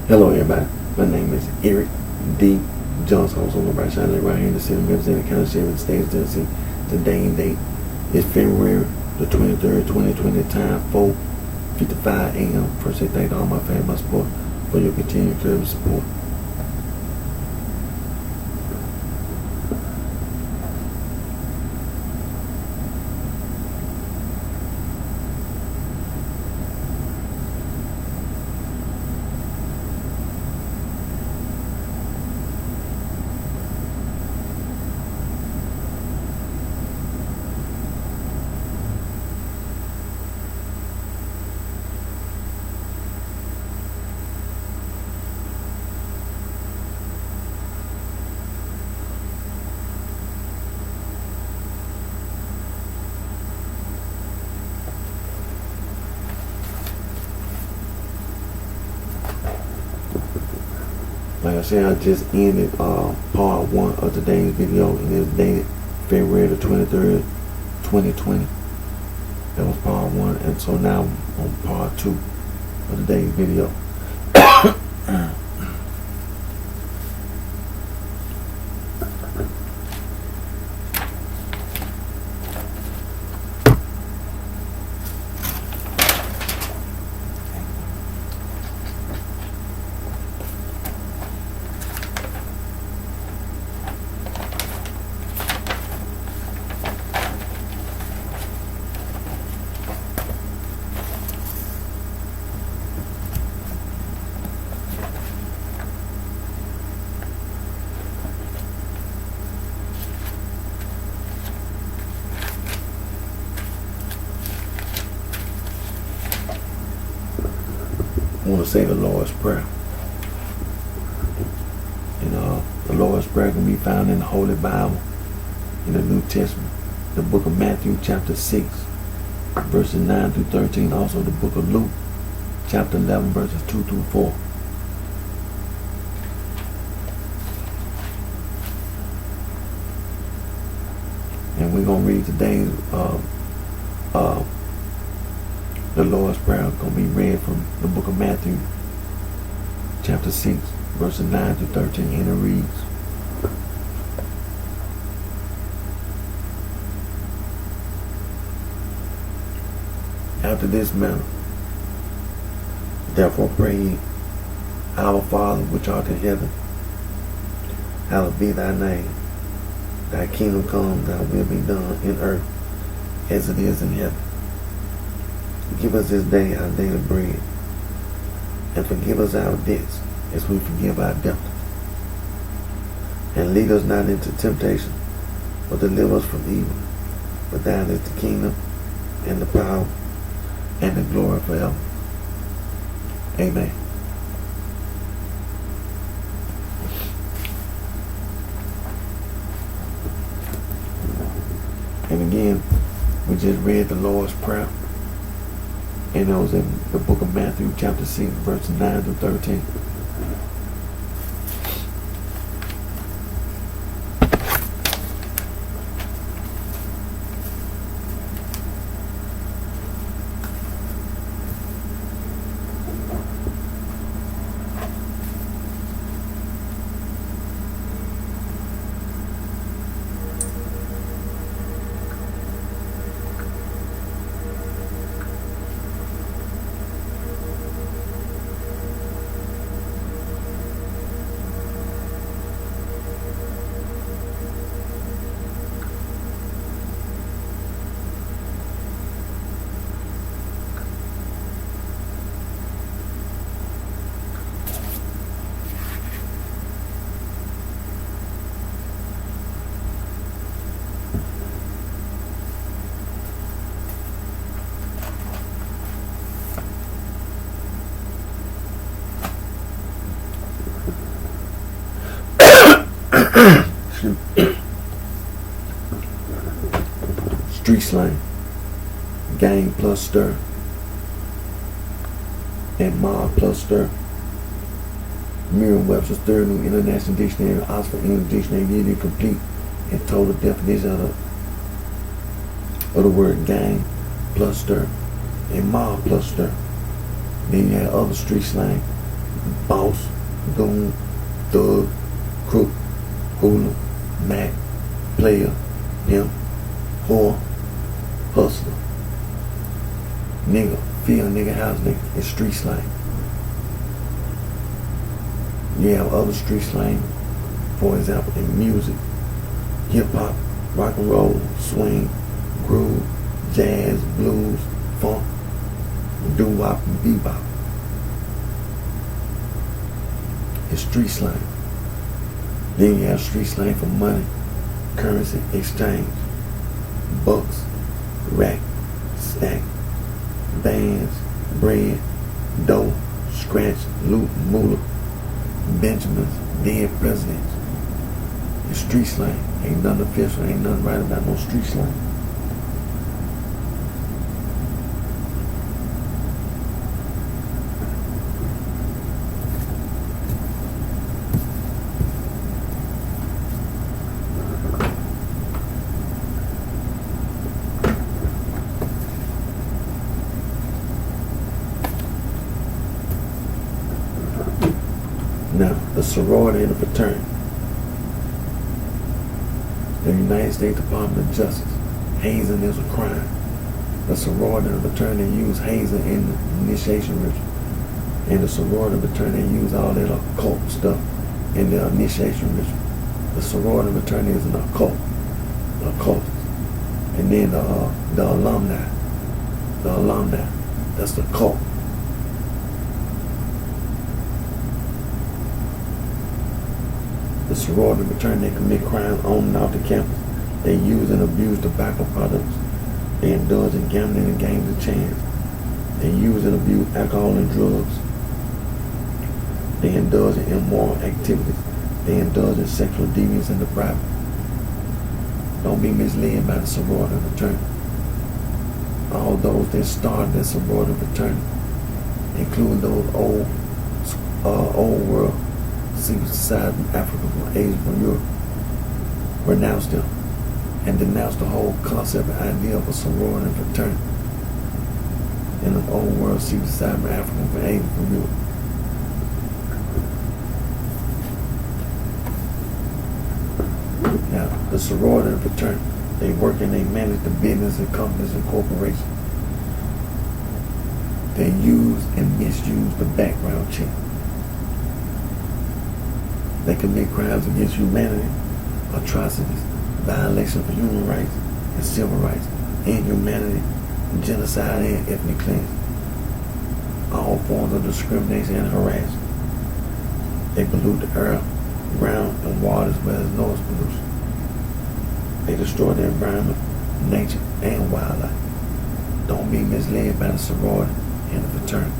Hello everybody, my name is Eric D. Johnson. I was on the BrightShine right here in the city of Memphis, in the county sheriff of the state of Tennessee. Today's date is February the 23rd, 2020, time 4:55 a.m. First, I thank all my family, my support for your continued service support. Like I said, I just ended part 1 of today's video, and it's dated February the 23rd, 2020. That was part 1, and so now I'm on part 2 of today's video. I want to say the Lord's Prayer. And the Lord's Prayer can be found in the Holy Bible, in the New Testament, the book of Matthew chapter 6, verses 9 through 13, also the book of Luke chapter 11, verses 2 through 4. And we're going to read today's the Lord's Prayer going to be read from the book of Matthew, chapter 6, verses 9 through 13, and it reads, After this manner, therefore pray ye, Our Father which art in heaven, hallowed be thy name. Thy kingdom come, thy will be done in earth as it is in heaven. Give us this day our daily bread, and forgive us our debts as we forgive our debtors. And lead us not into temptation, but deliver us from evil. For thine is the kingdom, and the power, and the glory forever. Amen. And again, we just read the Lord's Prayer. And it was in the book of Matthew chapter 6, verses 9 through 13. Street slang, gang plus stir, and mob plus stir. Merriam-Webster's Third New International Dictionary, Oxford English Dictionary, give you complete and total definition of the word gang plus stir and mob plus stir. Then you have other street slang, boss, goon, thug, crook, hooligan, mac, player, pimp, whore, hustler, nigga, field nigga, house nigga, and street slang. You have other street slang, for example, in music, hip hop, rock and roll, swing, groove, jazz, blues, funk, doo-wop, and bebop. It's street slang. Then you have street slang for money, currency, exchange, bucks, rack, stack, bands, bread, dough, scratch, loot, moolah, Benjamins, dead presidents. It's street slang. Ain't nothing official, ain't nothing right about no street slang. Now, the sorority and the fraternity. The United States Department of Justice. Hazing is a crime. The sorority and the fraternity use hazing in the initiation ritual. And the sorority and fraternity use all that occult stuff in the initiation ritual. The sorority and fraternity is an occult. And then the alumni. That's the cult. The sorority and fraternity commit crimes on and off the campus. They use and abuse tobacco products. They indulge in gambling and games of chance. They use and abuse alcohol and drugs. They indulge in immoral activities. They indulge in sexual deviance and depravity. Don't be misled by the sorority and fraternity. All those that started the sorority and fraternity, including those old world secret society from Africa, from Asia, from Europe, renounced them and denounced the whole concept and idea of a sorority and fraternity. And the old world secret society from Africa, from Asia, from Europe. Now, the sorority and fraternity, they work and they manage the business and companies and corporations. They use and misuse the background check. They commit crimes against humanity, atrocities, violations of human rights and civil rights, inhumanity, genocide, and ethnic cleansing. All forms of discrimination and harassment. They pollute the air, ground, and water as well as noise pollution. They destroy the environment, nature, and wildlife. Don't be misled by the sorority and the fraternity.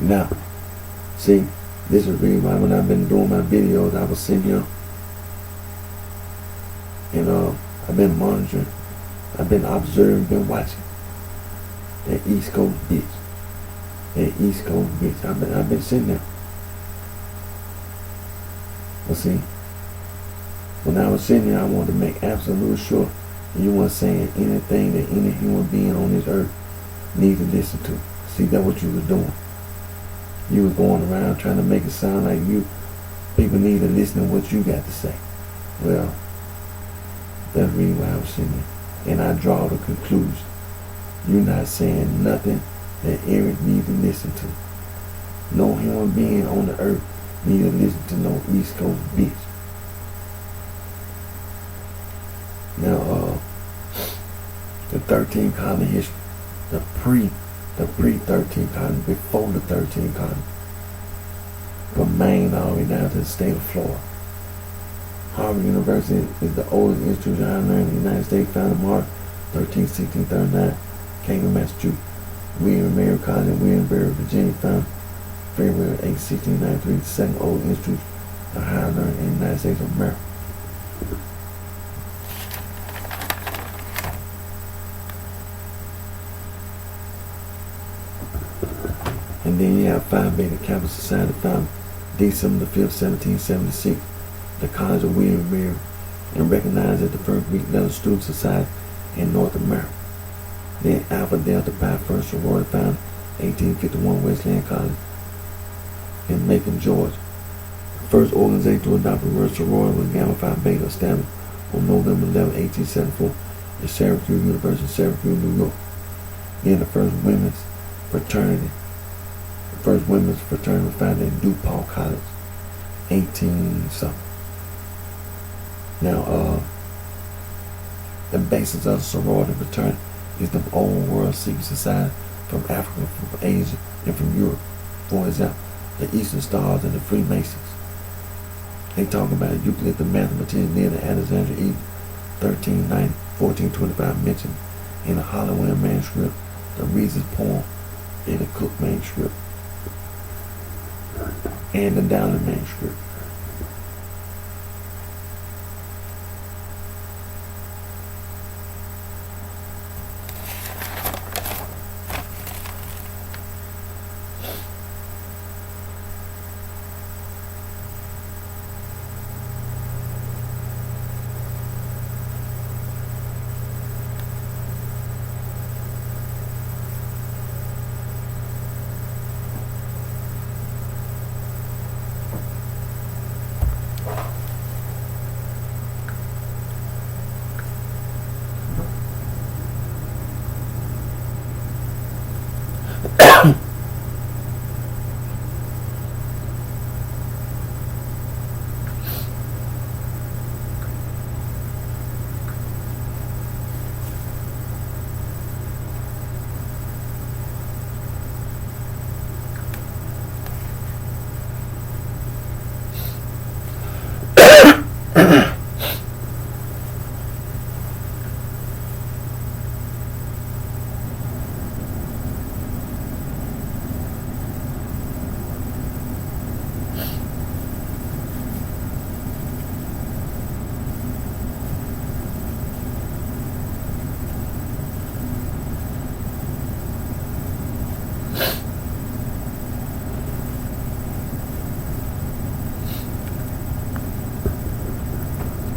Now, see, this is really why when I've been doing my videos, I was sitting here and I've been monitoring, I've been observing, been watching that East Coast bitch. That East Coast bitch. I've been sitting there. But see, when I was sitting there, I wanted to make absolutely sure that you weren't saying anything that any human being on this earth needs to listen to. See, that's what you was doing. You was going around trying to make it sound like people need to listen to what you got to say. Well, that's really why I was sitting there. And I draw the conclusion. You're not saying nothing that Eric needs to listen to. No human being on the earth needs to listen to no East Coast bitch. Now, the 13 colony history, the pre-13 colony, before the 13 colony, from Maine all the way down to the state of Florida. Harvard University is the oldest institution in the United States, founded March 13, 1639, Cambridge, Massachusetts. William and Mary College in Williamsburg, Virginia, founded February 8, 1693, the second oldest institution of higher learning in the United States of America. And then you have Phi Beta Kappa Society, founded December the 5th, 1776. The College of William and Mary, and recognized as the first Greek letter student society in North America. Then Alpha Delta Pi First Sorority, founded 1851, Wesleyan College in Macon, Georgia. The first organization to adopt the word sorority was Gamma Phi Beta, established on November 11, 1874 at Syracuse University, Syracuse, New York. Then the first women's fraternity was founded at DePaul College, 18-something. Now, the basis of the sorority fraternity is the old world secret society from Africa, from Asia, and from Europe. For example, the Eastern Stars and the Freemasons. They talk about Euclid, the mathematician near the Alexandria, Egypt, 1390, 1425, mentioned in the Holloway manuscript, the Reese's poem in the Cook manuscript, and the Dowling manuscript.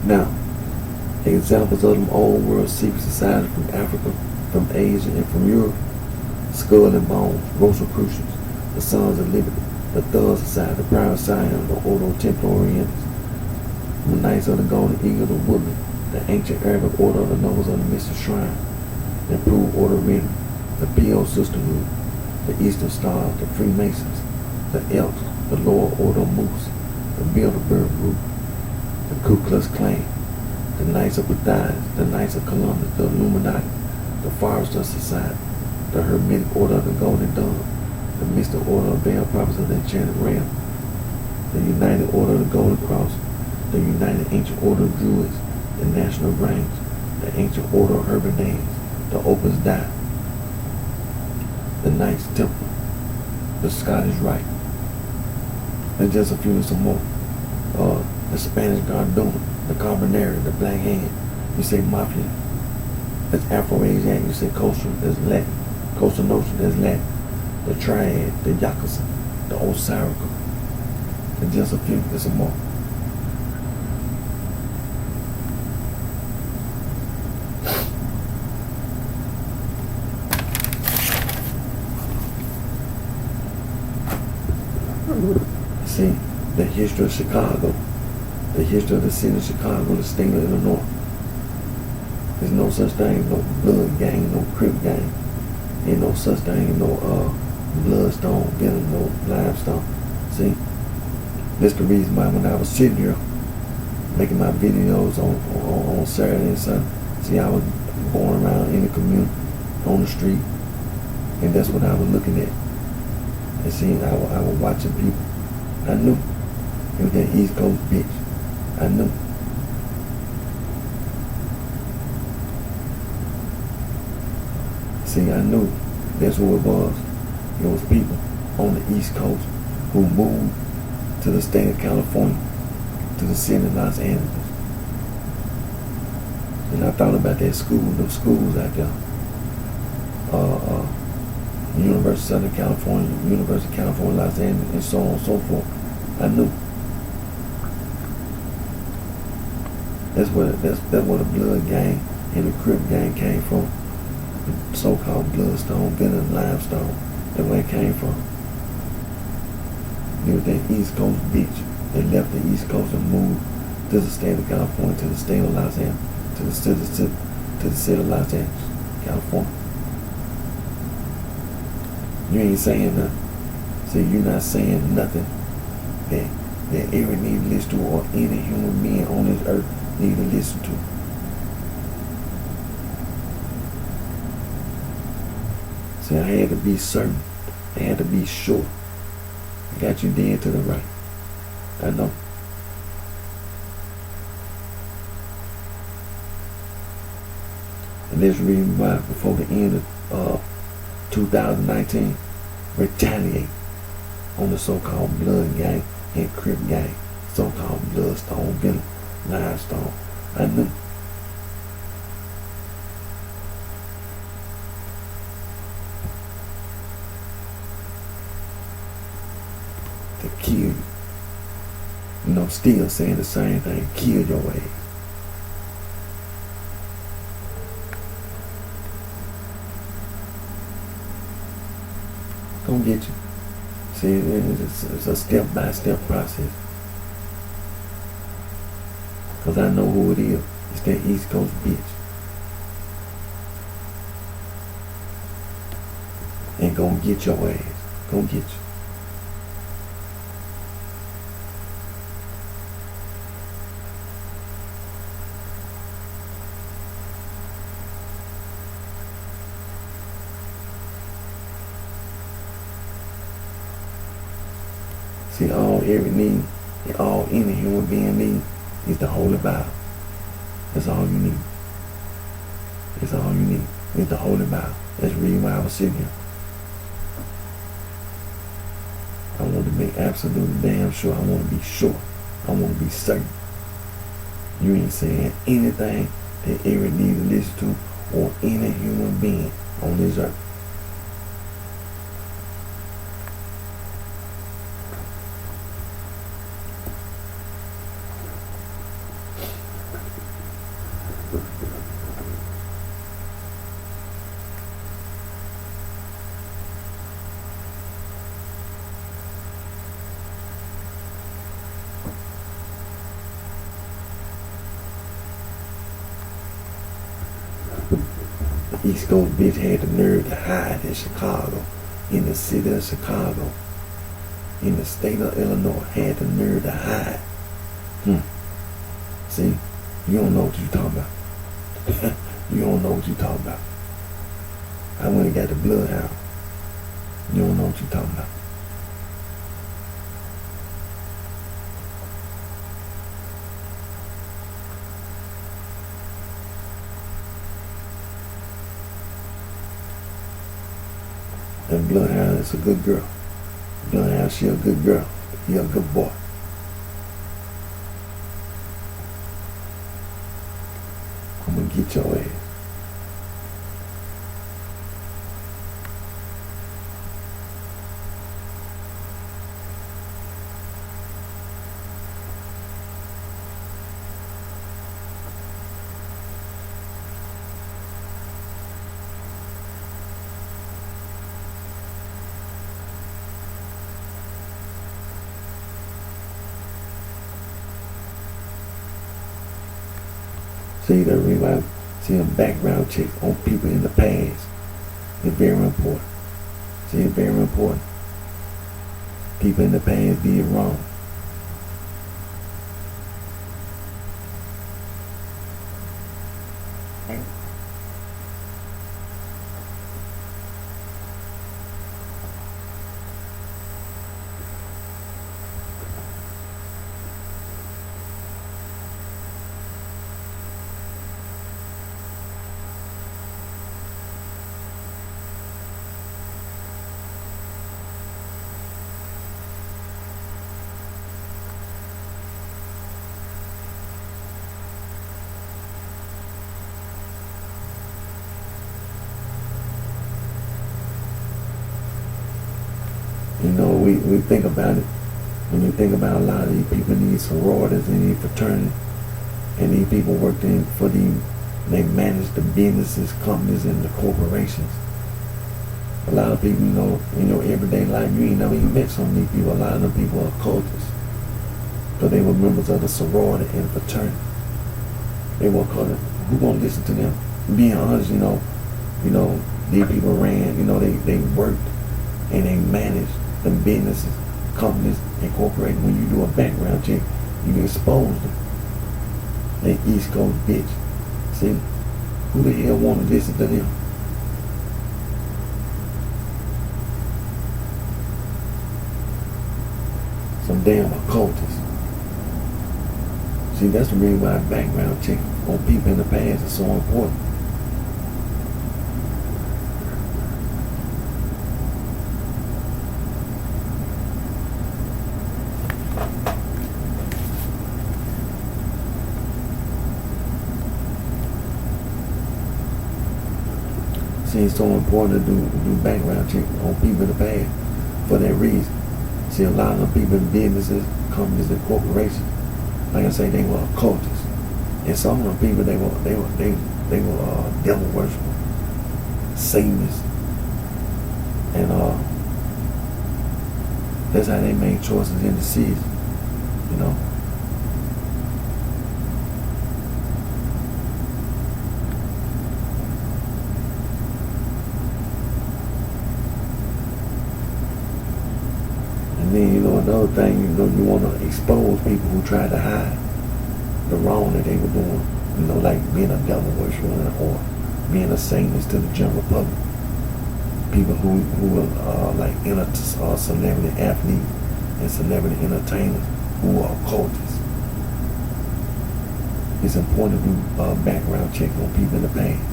Now, examples of them old world secret societies from Africa, from Asia, and from Europe: Skull and Bones, Rosicrucians, the Sons of Liberty, the Thug Society, the Private Scion, the Ordo Templi Orientis, the Knights of the Golden Eagle, the Woodland, the Ancient Arabic Order of the Nobles of the Mystic Shrine, the Improved Order of Rhythm, the P.O. Sisterhood, the Eastern Stars, the Freemasons, the Elks, the Lower Order of Moose, the Bilderberg Group, the Ku Klux Klan, the Knights of Bethesda, the Knights of Columbus, the Illuminati, the Forester Society, the Hermetic Order of the Golden Dawn, the Mystic Order of Baal Prophets of the Enchanted Realm, the United Order of the Golden Cross, the United Ancient Order of Druids, the National Grange, the Ancient Order of Herbalnames, the Opus Dei, the Knights Templar, the Scottish Rite. And just a few of some more. The Spanish Gardona, the Carbonara, the Black Hand. You say Mafia, that's Afro-Asian. You say Coastal, that's Latin. Coastal Nostra, that's Latin. The Triad, the Yakuza, the Osirico. And just a few, there's some more. See, the history of Chicago, the history of the city of Chicago, the state of Illinois. There's no such thing as no blood gang, no crip gang. Ain't no such thing as no bloodstone, venom, no limestone. See, that's the reason why when I was sitting here making my videos on Saturday and Sunday, see, I was going around in the community, on the street, and that's what I was looking at. And see, I was watching people. I knew it was that East Coast bitch. I knew. See, I knew that's who it was. It was people on the East Coast who moved to the state of California, to the city of Los Angeles. And I thought about that school, those schools out there. University of Southern California, University of California, Los Angeles, and so on and so forth. I knew. That's where the blood gang and the crip gang came from. The so-called bloodstone, venom, limestone. That's where it came from. It was that East Coast bitch that left the East Coast and moved to the state of California, to the state of Los Angeles, to the city of Los Angeles, California. You ain't saying nothing. See, you're not saying nothing that every need to listen to, or any human being on this earth need to listen to. See, I had to be certain. I had to be sure. I got you dead to the right. I know. And that's the reason why before the end of 2019, retaliate on the so-called blood gang and crip gang, so-called bloodstone, venom, limestone. I knew. To kill you. You know, still saying the same thing, kill your ass. Gonna get you. See, it's a step-by-step process. Because I know who it is. It's that East Coast bitch. And gonna get your ass. Gonna get you. See, every need, and any human being need is the Holy Bible. That's all you need. That's all you need. It's the Holy Bible. That's the reason why I was sitting here. I want to make absolutely damn sure. I want to be sure. I want to be certain. You ain't saying anything that every need to listen to, or any human being on this earth. The East Coast bitch had the nerve to hide in Chicago, in the city of Chicago, in the state of Illinois, had the nerve to hide. See, you don't know what you're talking about. You don't know what you're talking about. I went and got the bloodhound. You don't know what you're talking about. And bloodhound is a good girl. She a good girl. He a good boy. I'm gonna get your ass. See, the reason see a background check on people in the past is very important. See, it's very important. People in the past did wrong. You know, we think about it. When you think about a lot of these people in these sororities and these fraternities, and these people working for they manage the businesses, companies, and the corporations. A lot of people, you know, in your everyday life, you ain't never even met some of these people. A lot of them people are cultists. Because they were members of the sorority and fraternity. They were called it. Who gonna listen to them? Being honest, you know, these people ran, you know, they worked and they managed the businesses, companies, and corporations. When you do a background check, you expose them. They East Coast bitch. See, who the hell want to listen to them? Some damn occultists. See, that's the reason why background check on people in the past is so important. See, it's so important to do background check on people in the past for that reason. See, a lot of the people in businesses, companies, and corporations, like I say, they were occultists, and some of the people they were devil worshipers, Satanists, and that's how they made choices in the season, you know. And then, you know, another thing, you know, you want to expose people who tried to hide the wrong that they were doing, you know, like being a devil worshiper or being a Satanist to the general public. People who were like celebrity athletes and celebrity entertainers who are occultists. It's important to do background check on people in the past.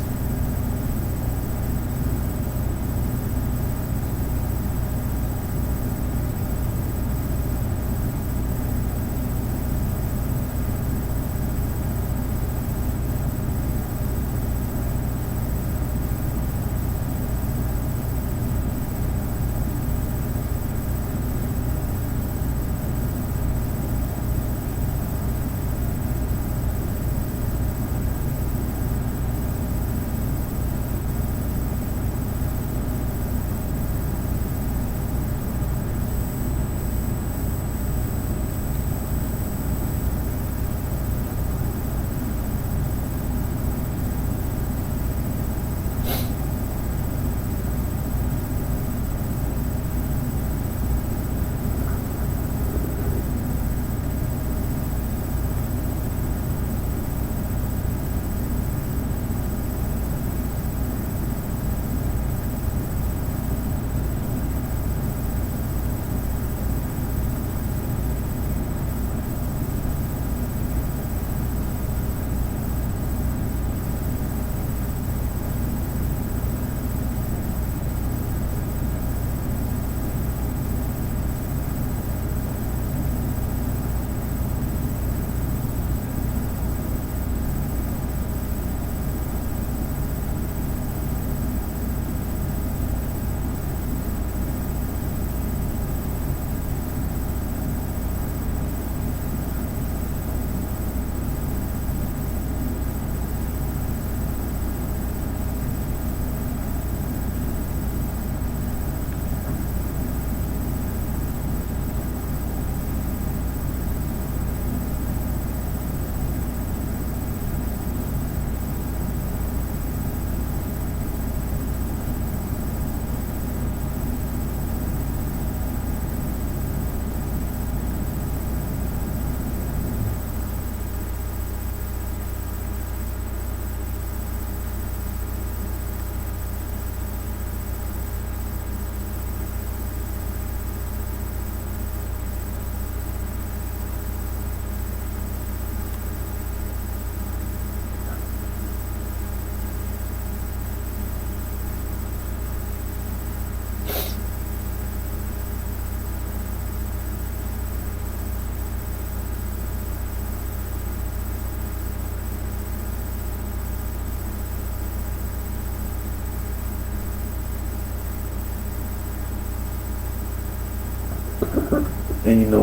And I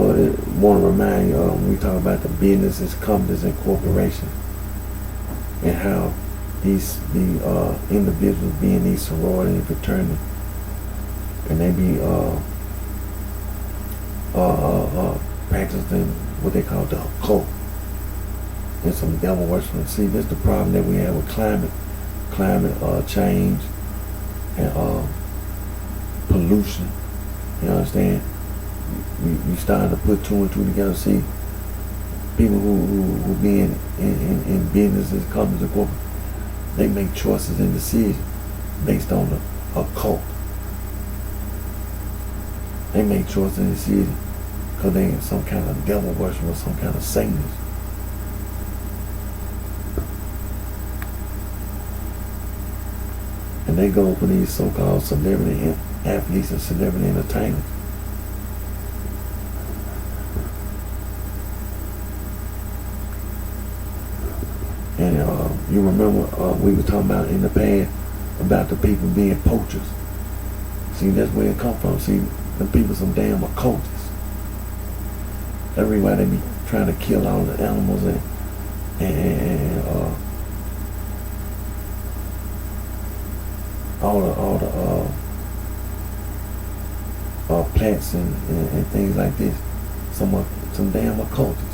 want to remind you, when we talk about the businesses, companies, and corporations, and how the individuals be in these sorority and fraternity, and they be practicing what they call the occult and some devil worship. See, this is the problem that we have with climate change and pollution. You understand? We starting to put two and two together. See, people who be in businesses, companies, and corporate, they make choices and decisions based on the occult. They make choices and decisions because they in some kind of devil worship or some kind of Satanist. And they go for these so-called celebrity athletes and celebrity entertainers. And you remember we were talking about in the past about the people being poachers. See, that's where it come from. See, the people some damn occultists. That's why they be trying to kill all the animals and all the plants and things like this. Some damn occultists.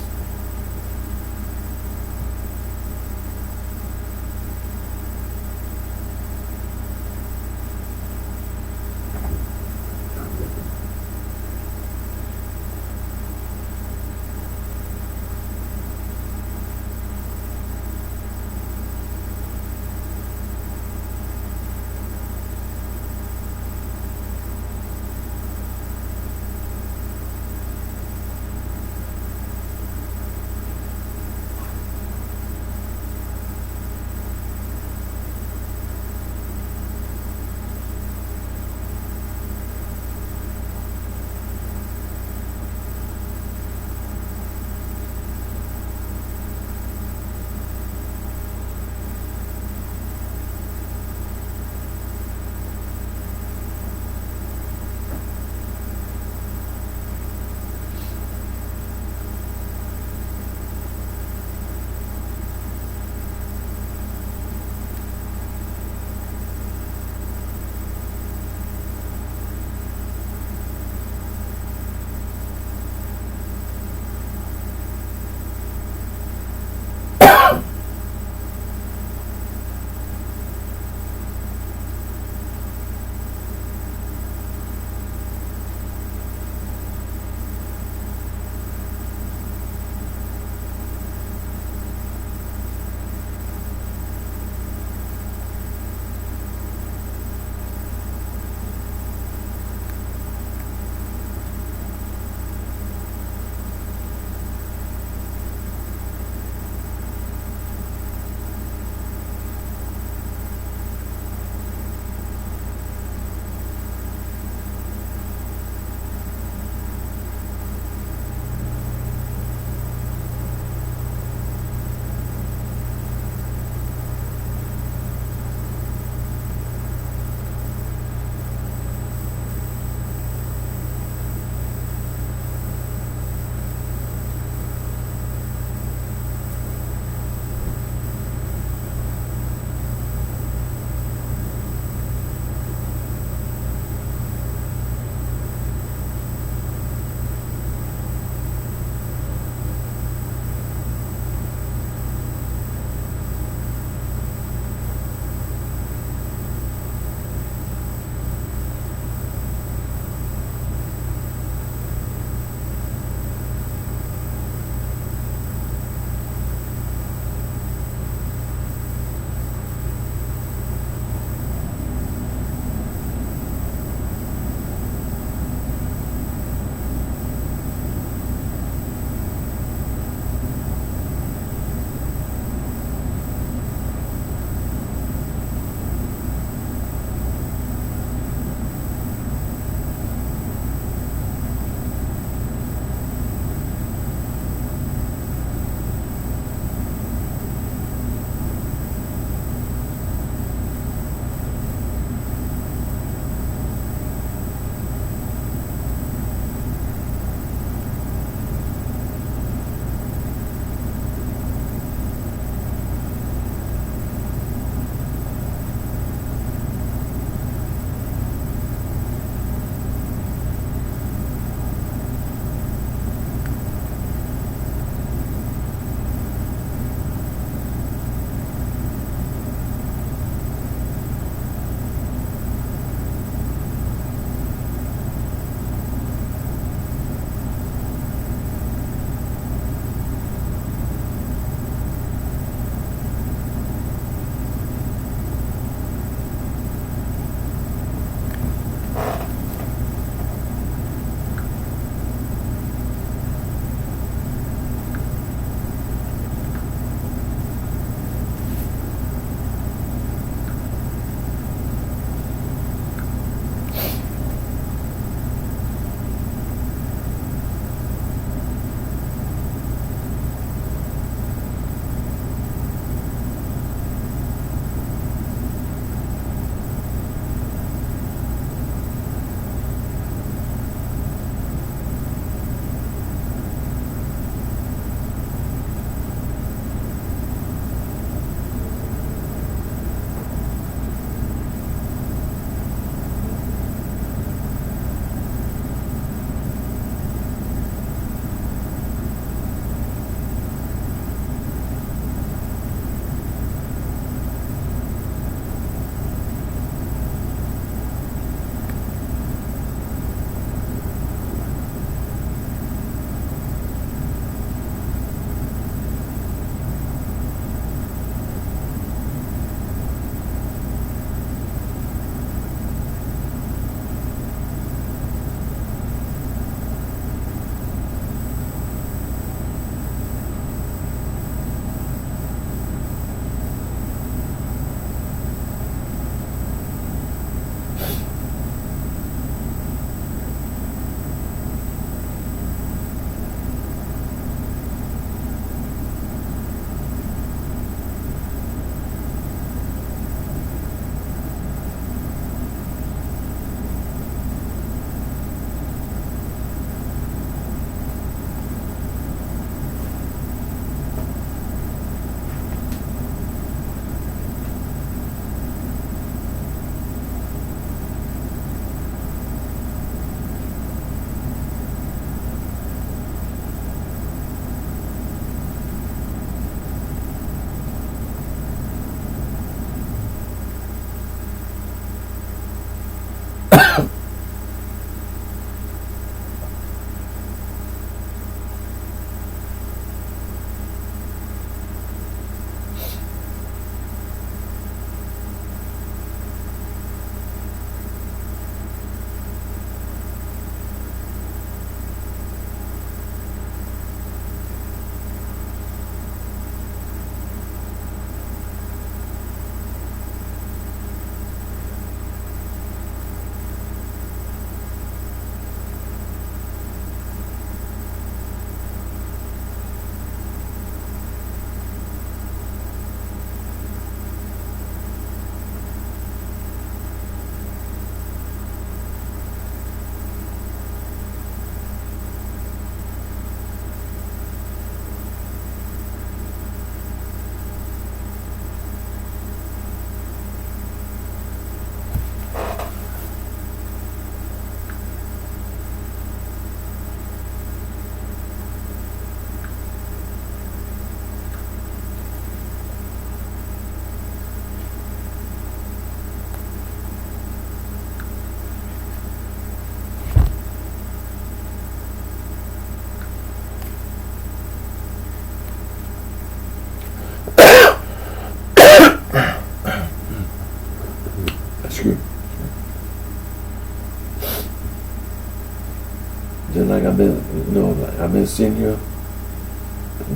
Just like I've been, like I've been sitting here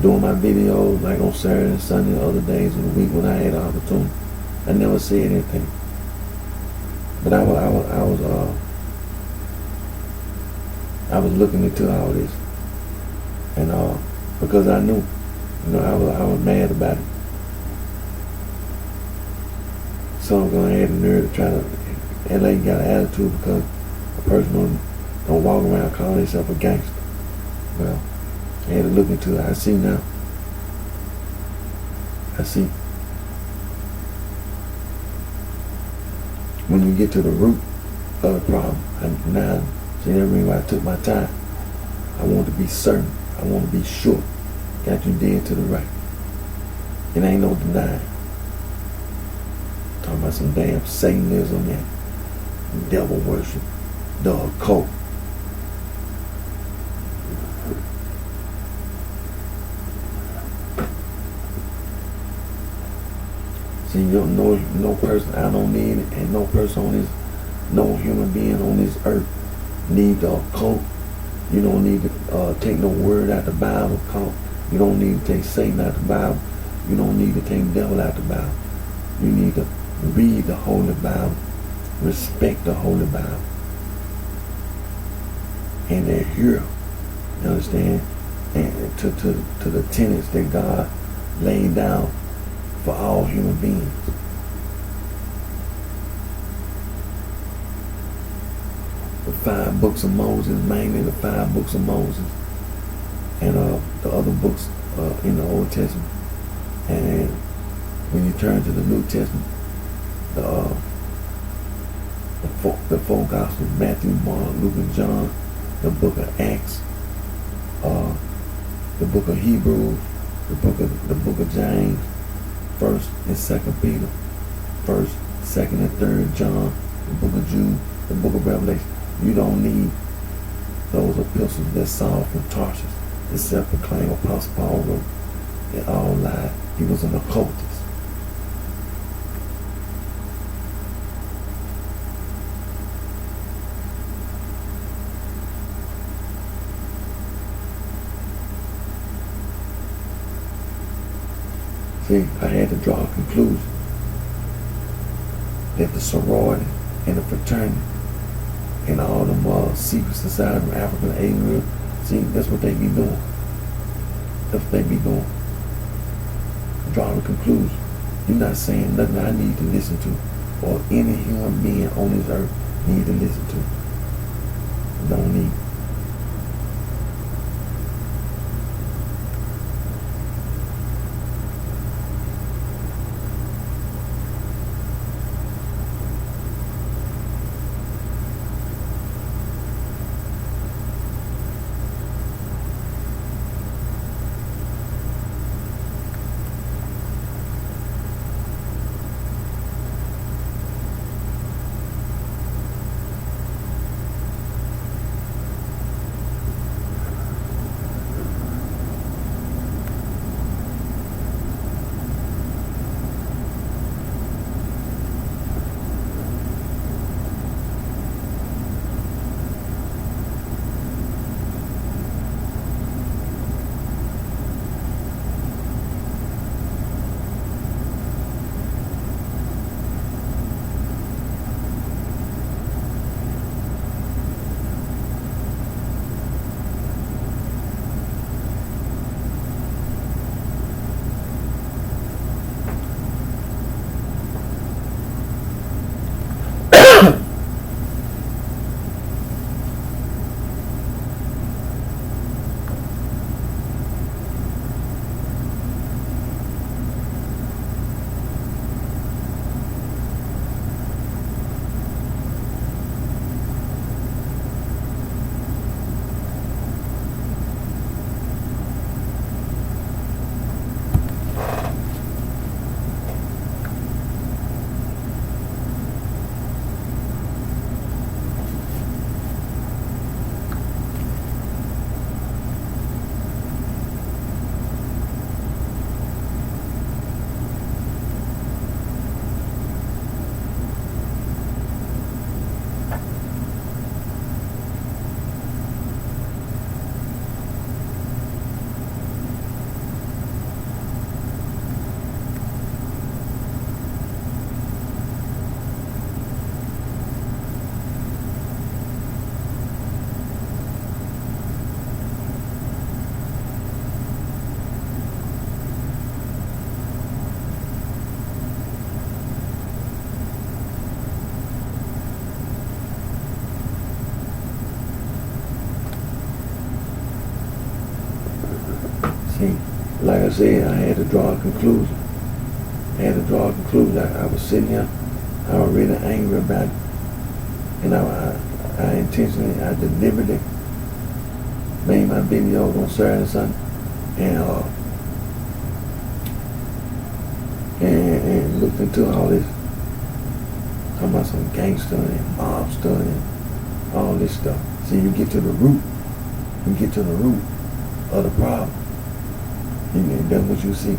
doing my videos like on Saturday and Sunday, other days of the week when I had the opportunity. I never said anything, but I was looking into all this, and because I knew, I was mad about it. So I'm gonna have the nerve to try to act like you got an attitude because a person don't walk around calling himself a gangster. Well, I had to look into it. I see now. I see. When you get to the root of the problem, now, see that reason why I took my time. I want to be certain. I want to be sure. Got you dead to the right. It ain't no denying. Talking about some damn Satanism and devil worship, the occult. See, no person, I don't need it, and no person on this, no human being on this earth need the occult. You don't need to take no word out the Bible. You don't need to take Satan out the Bible. You don't need to take the devil out the Bible. You need to read the Holy Bible, respect the Holy Bible, and adhere, you understand, and to the tenets that God laid down for all human beings. The 5 books of Moses, mainly the 5 books of Moses, and the other books in the Old Testament. And when you turn to the New Testament, the 4 Gospels, Matthew, Mark, Luke, and John, the book of Acts, the book of Hebrews, the book of James, 1st and 2nd Peter, 1st, 2nd, and 3rd John, the book of Jude, the book of Revelation. You don't need those epistles that Saul from Tarshish, the self-proclaimed Apostle Paul wrote. They all lied. He was an occultist. See, I had to draw a conclusion that the sorority and the fraternity and all them secret society from Africa and Asia, see, that's what they be doing. That's what they be doing. Drawing a conclusion. You're not saying nothing I need to listen to, or any human being on this earth need to listen to. Don't need. said, I had to draw a conclusion. I was sitting here, I was really angry about it. And I intentionally, I deliberately made my videos on Saturday and Sunday. And looked into all this, talking about some gangster and mobster and all this stuff. See, you get to the root of the problem. And that's what you see.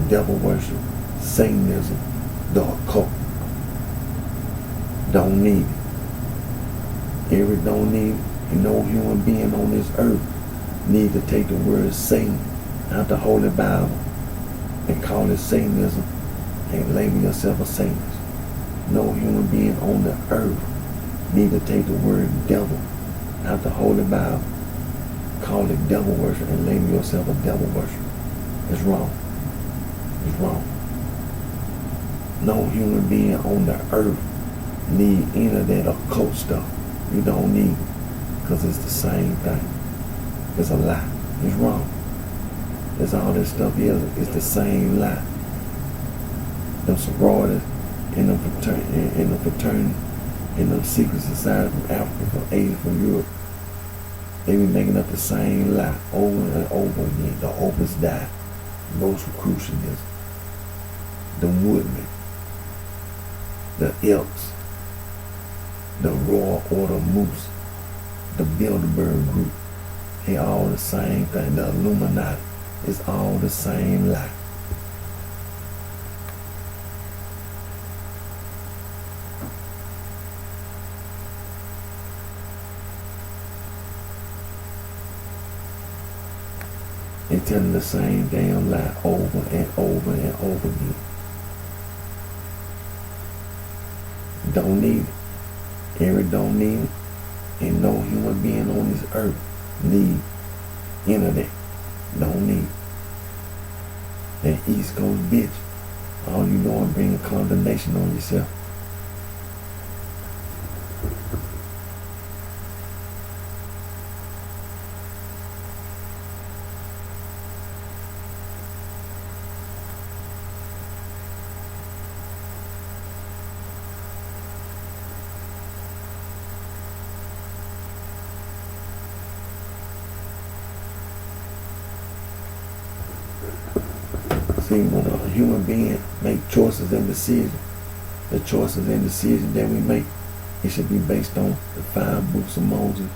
Devil worship, Satanism, the occult. Don't need it. Every don't need it. And no human being on this earth need to take the word Satan out the Holy Bible and call it Satanism and label yourself a Satanist. No human being on the earth need to take the word devil out the Holy Bible, call it devil worship, and label yourself a devil worshiper. It's wrong. It's wrong. No human being on the earth need any of that occult stuff. You don't need it, because it's the same thing. It's a lie. It's wrong. That's all this stuff is. It's the same lie. Them sororities and the fraternity and the secret society from Africa, from Asia, from Europe, they be making up the same lie over and over again. The Opus Dei, Rosicrucianism, the Woodmen, the Elks, the Royal Order Moose, the Bilderberg Group. They all the same thing. The Illuminati. It's all the same lie. They telling the same damn lie over and over and over again. Don't need it. Every don't need it. And no human being on this earth need internet. Don't need it. That East Coast bitch, all you doing bringing condemnation on yourself. See, when a human being make choices and decisions, the choices and decisions that we make, it should be based on the 5 books of Moses,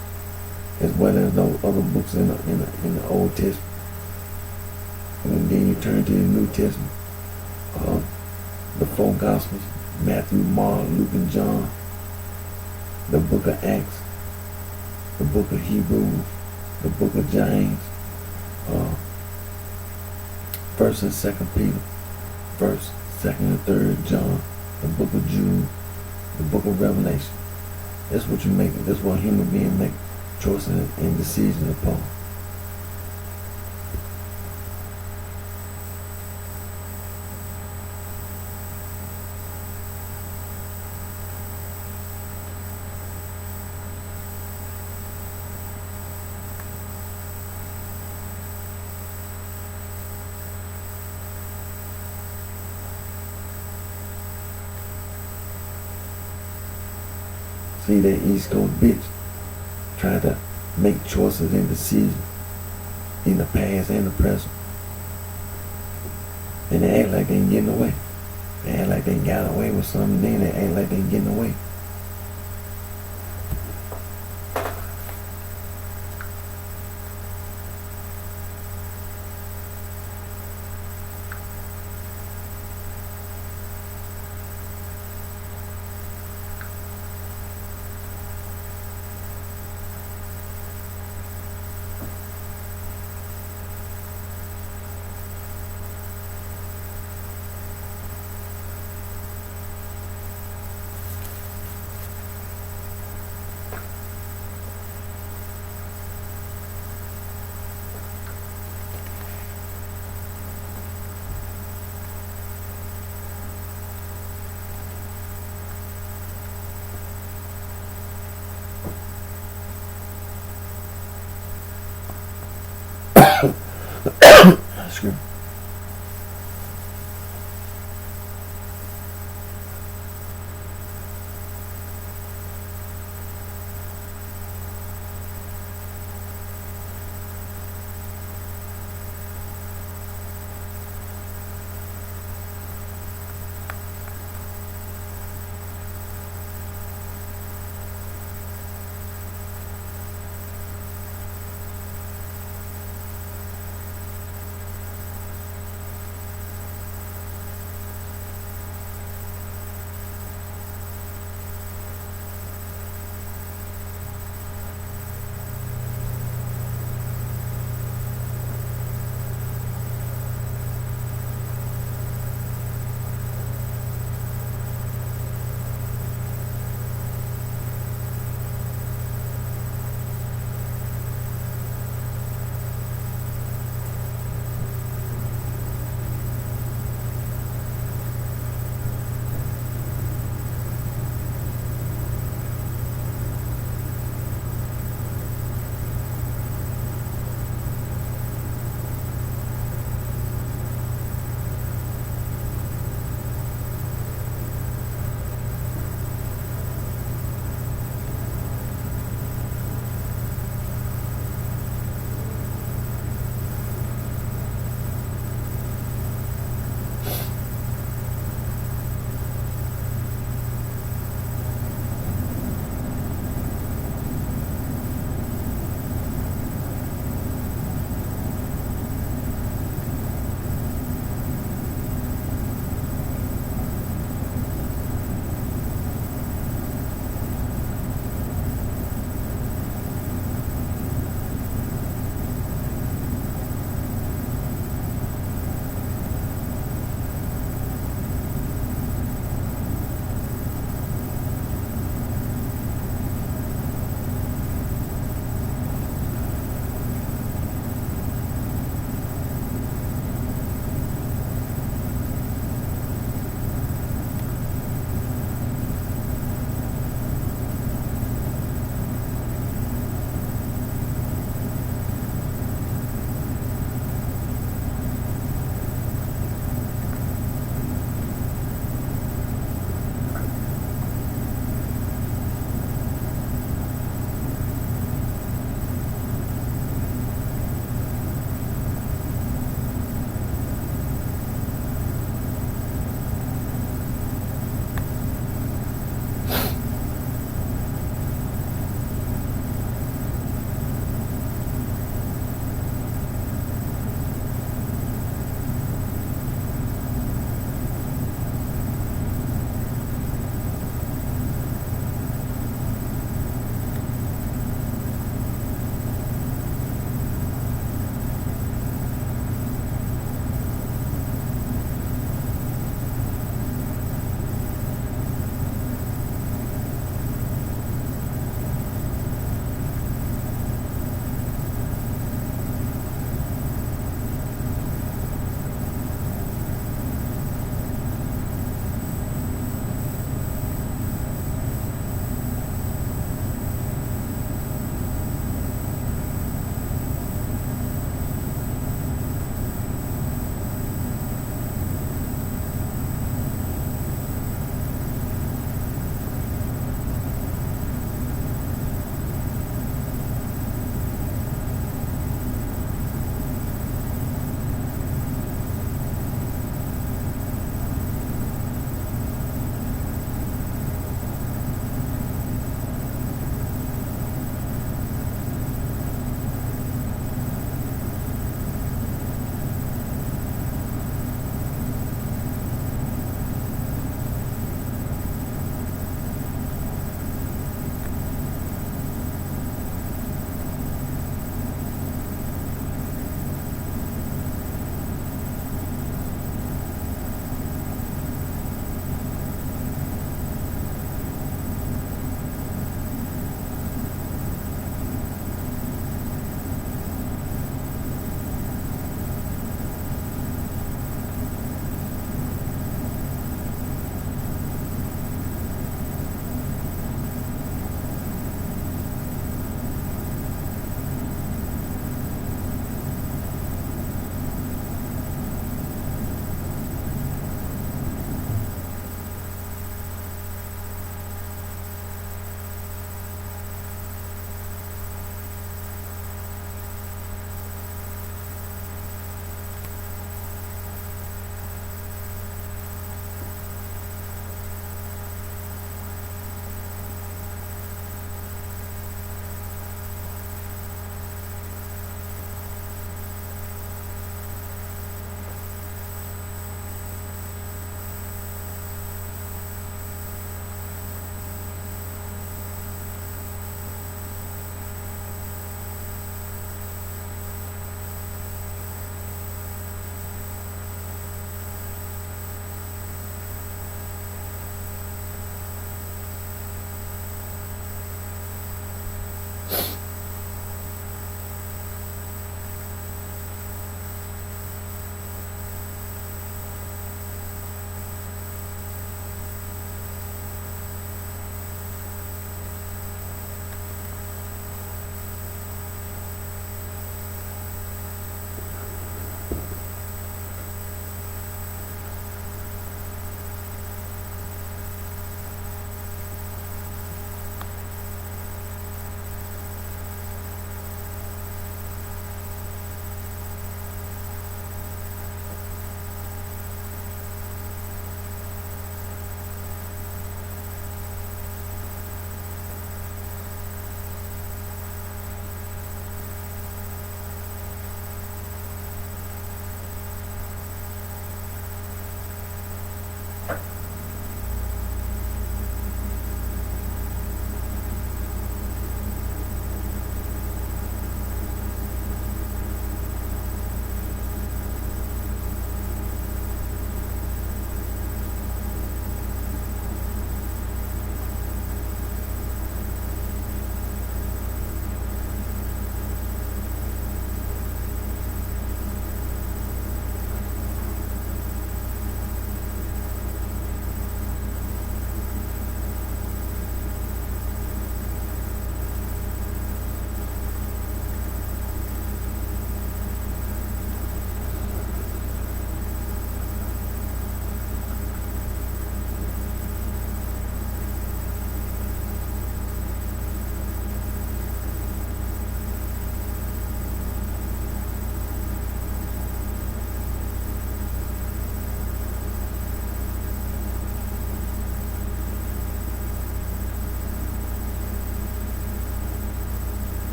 as well as those other books in the Old Testament. And then you turn to the New Testament, the 4 Gospels, Matthew, Mark, Luke, and John, the book of Acts, the book of Hebrews, the book of James, 1st and 2nd Peter, 1st, 2nd, and 3rd John, the book of Jude, the book of Revelation. That's what you make. That's what human beings make choices and decisions upon. See, that East Coast bitch trying to make choices and decisions in the past and the present. And they act like they ain't getting away. They act like they got away with something, then they act like they ain't getting away. screen.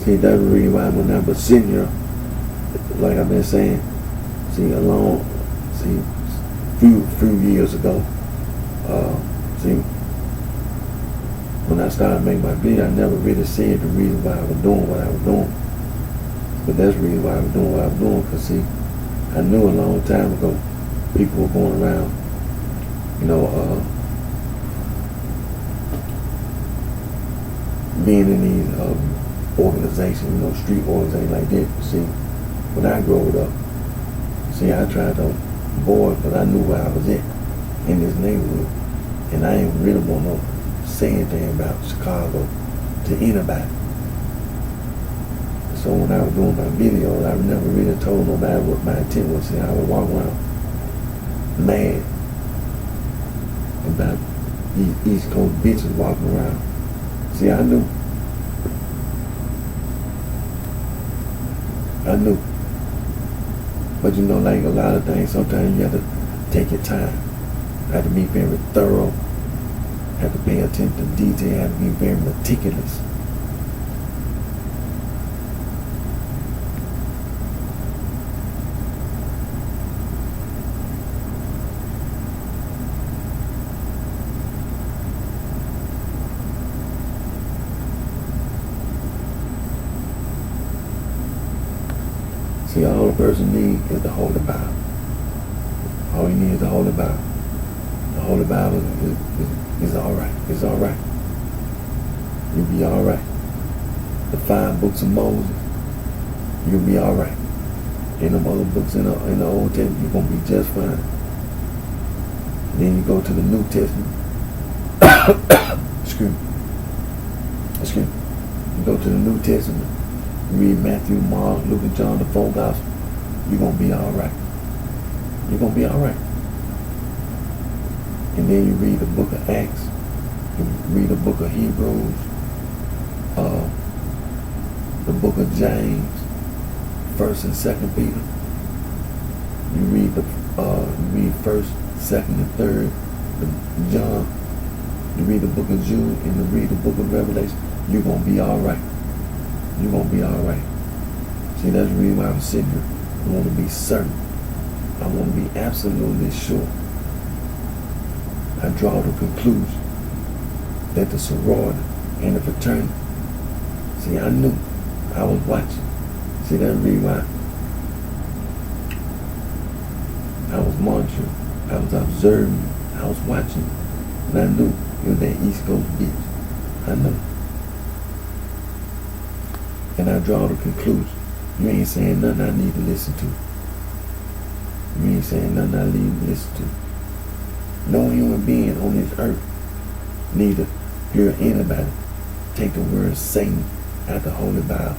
See, that's the reason why when I was sitting here, like I've been saying, few years ago, see, when I started making my video, I never really said the reason why I was doing what I was doing. But that's the reason why I was doing what I was doing, because see, I knew a long time ago people were going around, being in these organizations, street organizations like that. See, when I grew up, see, I tried to avoid, but I knew where I was at in this neighborhood, and I ain't really want to say anything about Chicago to anybody. So when I was doing my videos, I never really told nobody what my intent was. See, I would walk around mad about these East Coast bitches walking around. See, I knew. But like a lot of things, sometimes you have to take your time. You have to be very thorough. You have to pay attention to detail. You have to be very meticulous. See, all a person needs is the Holy Bible. All you need is the Holy Bible. The Holy Bible is all right. It's all right. You'll be all right. The 5 books of Moses, you'll be all right. And the other books in the Old Testament, you're going to be just fine. Then you go to the New Testament. Excuse me. You go to the New Testament. Read Matthew, Mark, Luke, and John, the 4 Gospels. You're going to be all right. You're going to be all right. And then you read the book of Acts. You read the book of Hebrews. The book of James. 1st and 2nd Peter. You read 1st, 2nd, and 3rd John. You read the book of Jude, and you read the book of Revelation. You're going to be all right. You're going to be all right. See, that's the reason why I'm sitting here. I want to be certain. I want to be absolutely sure. I draw the conclusion that the sorority and the fraternity, see, I knew. I was watching. See, that's the reason why I was monitoring. I was observing. I was watching. And I knew it was that East Coast bitch. I knew. And I draw the conclusion. You ain't saying nothing I need to listen to. You ain't saying nothing I need to listen to. No human being on this earth need to hear anybody take the word Satan out the Holy Bible,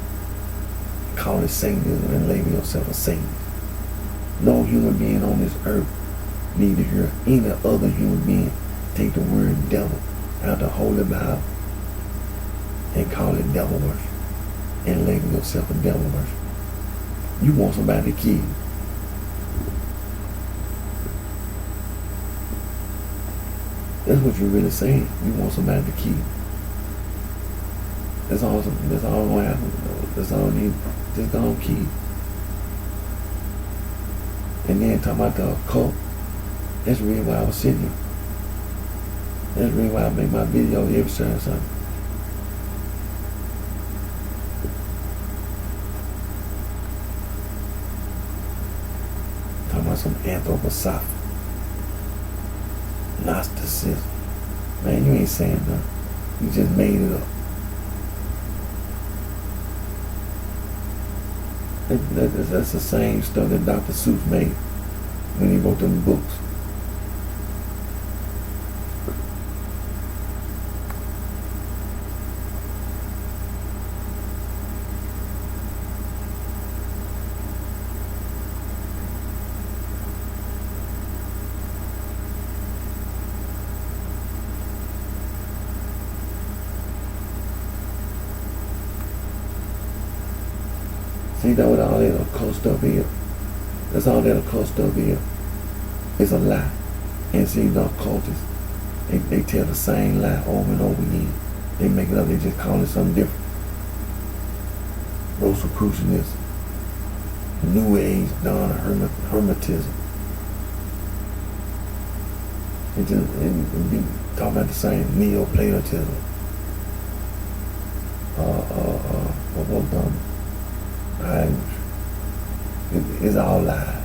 call it Satanism, and label yourself a Satanist. No human being on this earth need to hear any other human being take the word devil out the Holy Bible and call it devil worship. And label yourself a devil worshiper. You want somebody to kill you. That's what you're really saying. You want somebody to kill you. That's all gonna happen. That's all you need. Just gonna kill you. And then talking about the occult. That's the reason why I was sitting here. That's the reason why I make my video every Saturday. Some anthroposophy, Gnosticism. Man, you ain't saying nothing. You just made it up. That's the same stuff that Dr. Seuss made when he wrote them books. See, that's what all that occult stuff is. That's all that occult stuff is. It's a lie. And see, the occultists, they tell the same lie over and over again. They make it up, they just call it something different. Rosicrucianism, New Age, Donna, Hermetism. And be talking about the same Neoplatonism. from it's all lies.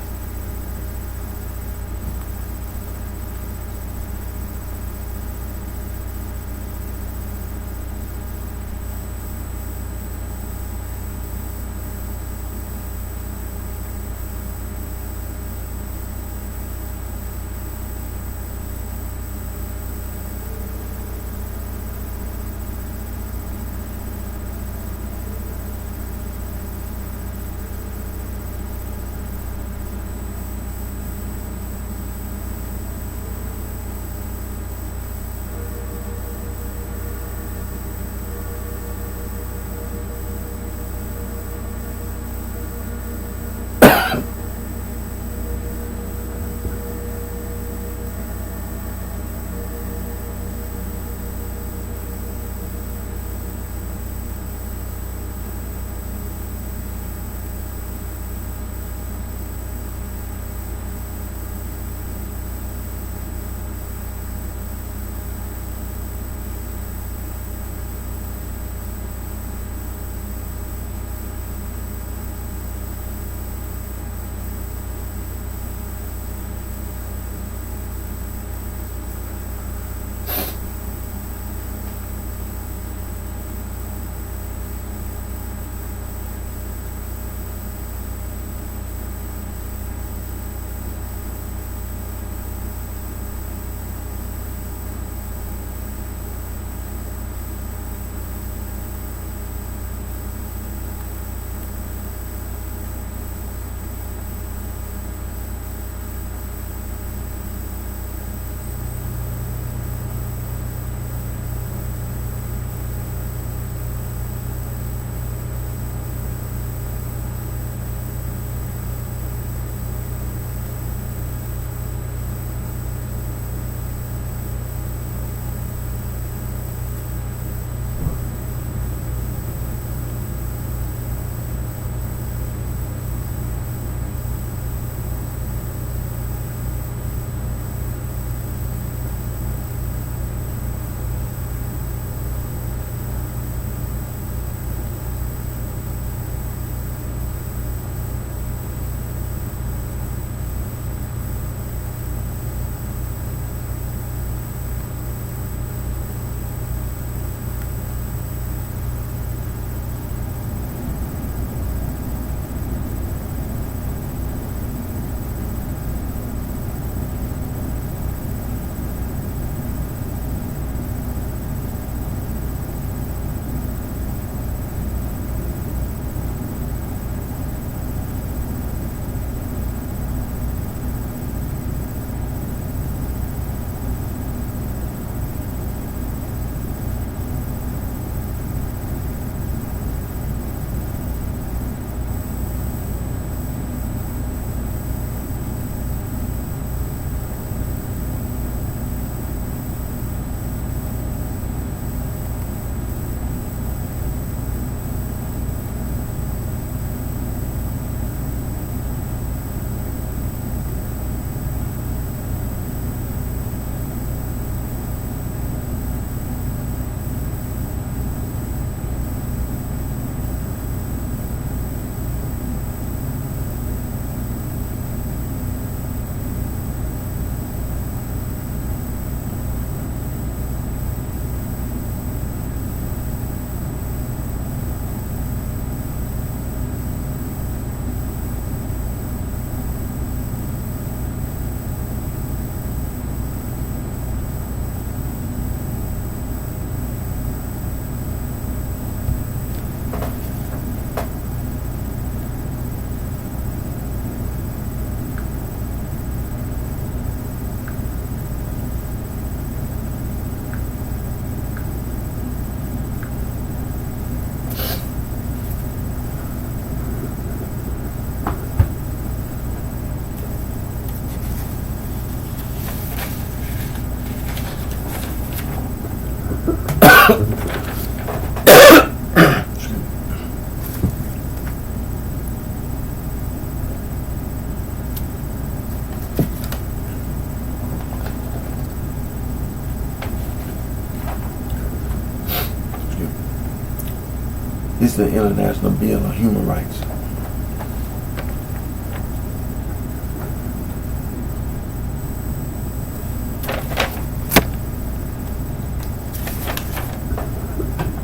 This is the International Bill of Human Rights.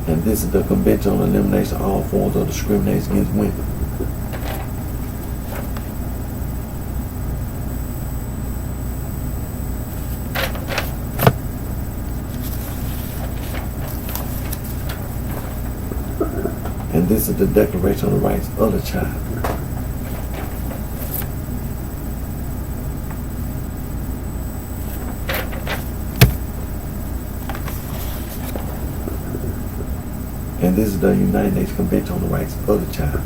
And this is the Convention on Elimination of All Forms of Discrimination Against Women. And this is the Declaration of the Rights of the Child. And this is the United Nations Convention on the Rights of the Child.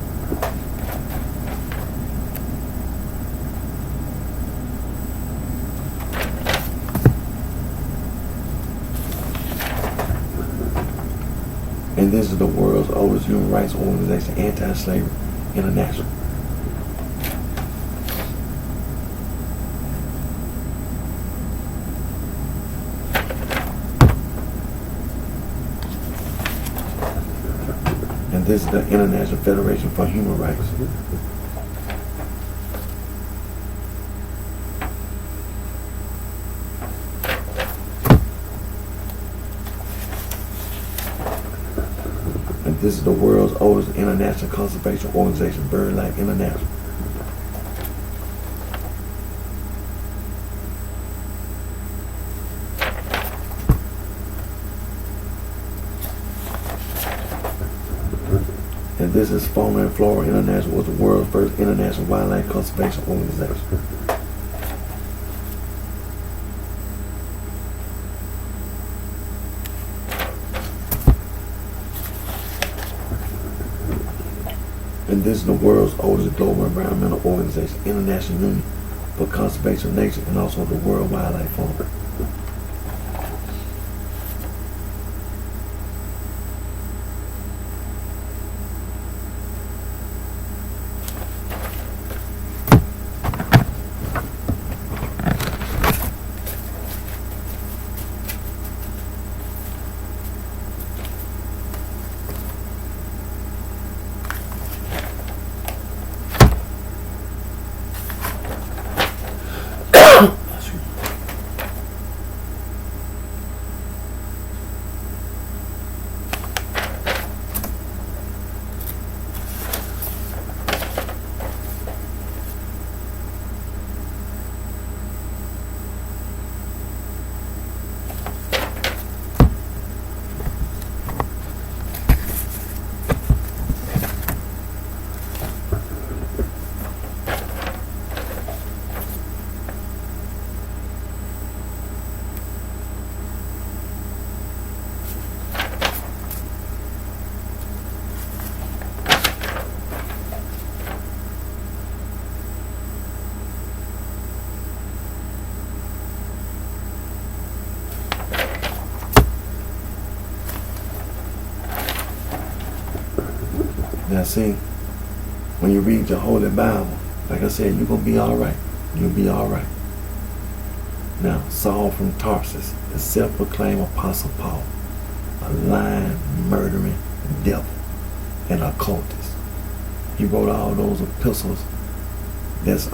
And this is the world's oldest human rights organization, Anti-Slavery International. And this is the International Federation for Human Rights. And this is the world's oldest international conservation organization, BirdLife International. And this is Fauna and Flora International, was the world's first international wildlife conservation organization. And this is the world's oldest global environmental organization, International Union for Conservation of Nature, and also the World Wildlife Fund. Now see, when you read your Holy Bible, like I said, you're going to be all right. You'll be all right. Now, Saul from Tarsus, the self-proclaimed Apostle Paul, a lying, murdering devil, and occultist. He wrote all those epistles that's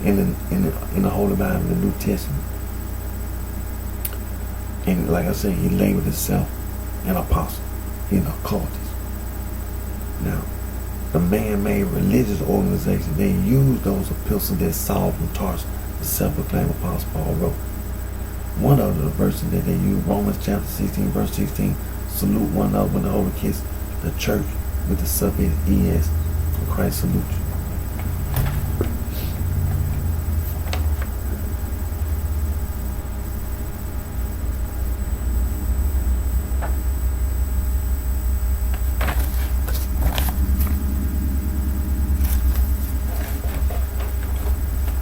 in the Holy Bible, in the New Testament. And like I said, he labeled himself an apostle. He's an occultist. Now, the man-made religious organization, they use those epistles that Saul from Tarsus, the self-proclaimed Apostle Paul, wrote. One of the verses that they use, Romans chapter 16, verse 16, salute one another with the holy kiss, the church with the suffix ES, and Christ salutes you.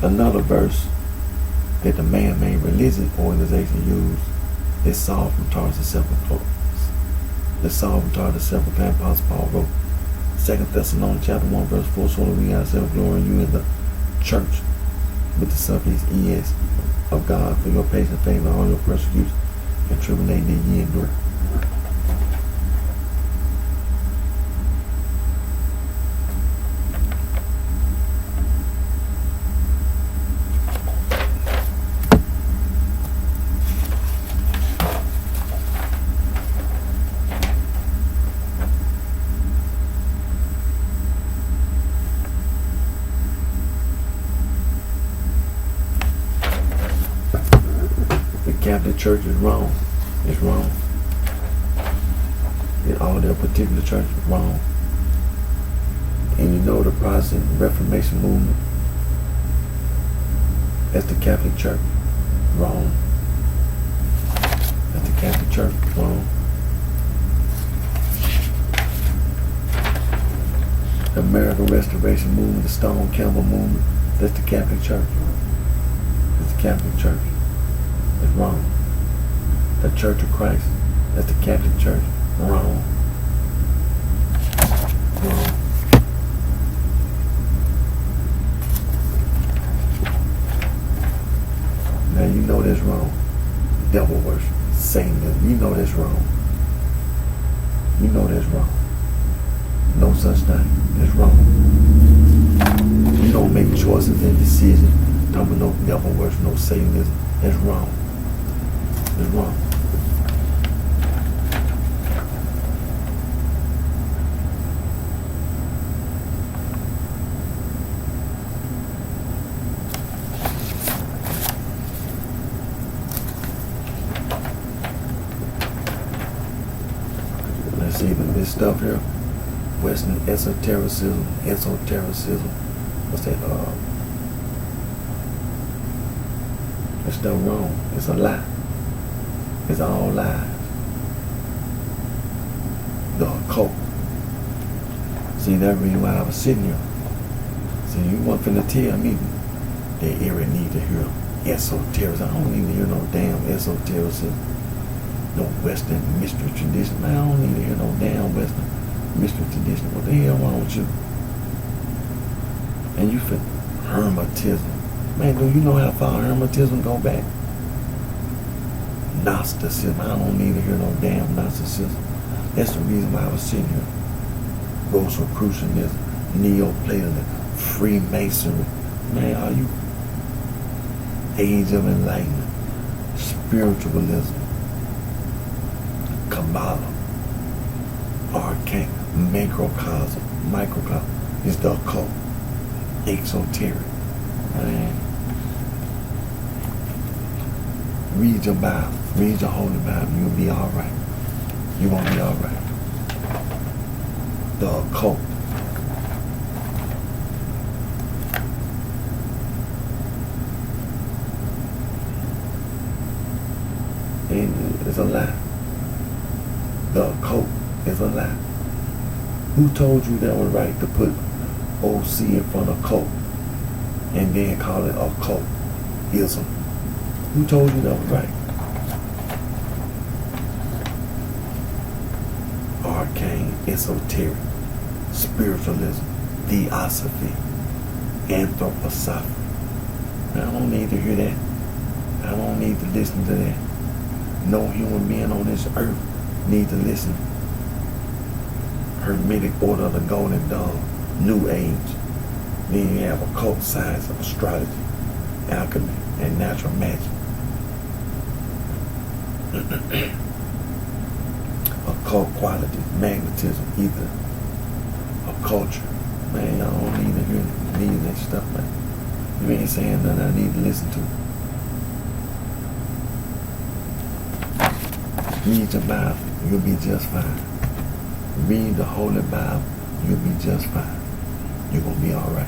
Another verse that the man-made religious organization used is Saul from Tarsus, self-proclaimed Apostle Paul wrote. 2 Thessalonians chapter 1 verse 4, so that we got self-glory in you in the church with the suffix ES of God for your patient faith and all your persecution and tribulation that ye endure. church is wrong. It's wrong. In all their particular church is wrong. And you know the Protestant Reformation movement, that's the Catholic Church. Wrong. That's the Catholic Church. Wrong. The American Restoration movement, the Stone Campbell movement, that's the Catholic Church. That's the Catholic Church. It's wrong. The Church of Christ, that's the Catholic Church. Wrong. Wrong. Now you know that's wrong. Devil worship, Satanism, you know that's wrong. You know that's wrong. No such thing. It's wrong. You don't make choices and decisions. Talking about no devil worship, no Satanism. That's wrong. It's wrong. Let's see this stuff here. Western esotericism. What's that? It's still wrong. It's a lie. It's all lies. The occult. See, that's the reason why I was sitting here. See, you weren't finna tell me that Eric need to hear esotericism. I don't need to hear no damn esotericism. No Western mystery tradition. Man, I don't need to hear no damn Western mystery tradition. What the hell wrong with you? And you fit Hermetism. Man, do you know how far Hermetism go back? Gnosticism. I don't need to hear no damn Gnosticism. That's the reason why I was sitting here. Rosicrucianism, Neoplatonism, Freemasonry. Man, are you Age of Enlightenment, Spiritualism, Kabbalah, Arcane, Macrocosm, Microcosm. It's the occult, exoteric. Man, read your Bible, read your Holy Bible, you'll be all right. You're going to be all right. The occult. And it's a lie. The occult is a lie. Who told you that was right to put OC in front of cult and then call it occultism? Who told you that was right? Arcane, esoteric, spiritualism, theosophy, anthroposophy. I don't need to hear that. I don't need to listen to that. No human being on this earth need to listen. Hermetic order of the Golden Dawn, New Age. Then you have occult science of astrology, alchemy, and natural magic. Occult qualities, magnetism, ether, occulture. Man, y'all don't need to hear that stuff, man. You ain't saying nothing I need to listen to. Read your Bible, you'll be just fine. Read the Holy Bible, you'll be just fine. You're going to be all right.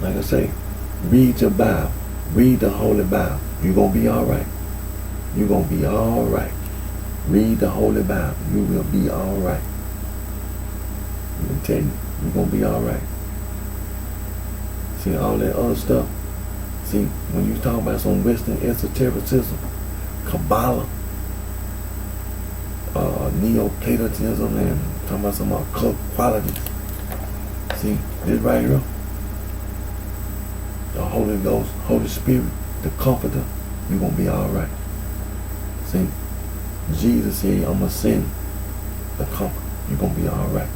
Like I say, read your Bible. Read the Holy Bible. You're going to be all right. You're going to be all right. Read the Holy Bible. You will be all right. I'm going to tell you, you're going to be all right. See, all that other stuff. See, when you talk about some Western esotericism, Kabbalah, Neo-Platonism, and talking about some occult qualities. See, this right here, the Holy Ghost, Holy Spirit, the Comforter, you're going to be all right. See, Jesus said, I'm going to send the Comforter. You're going to be all right.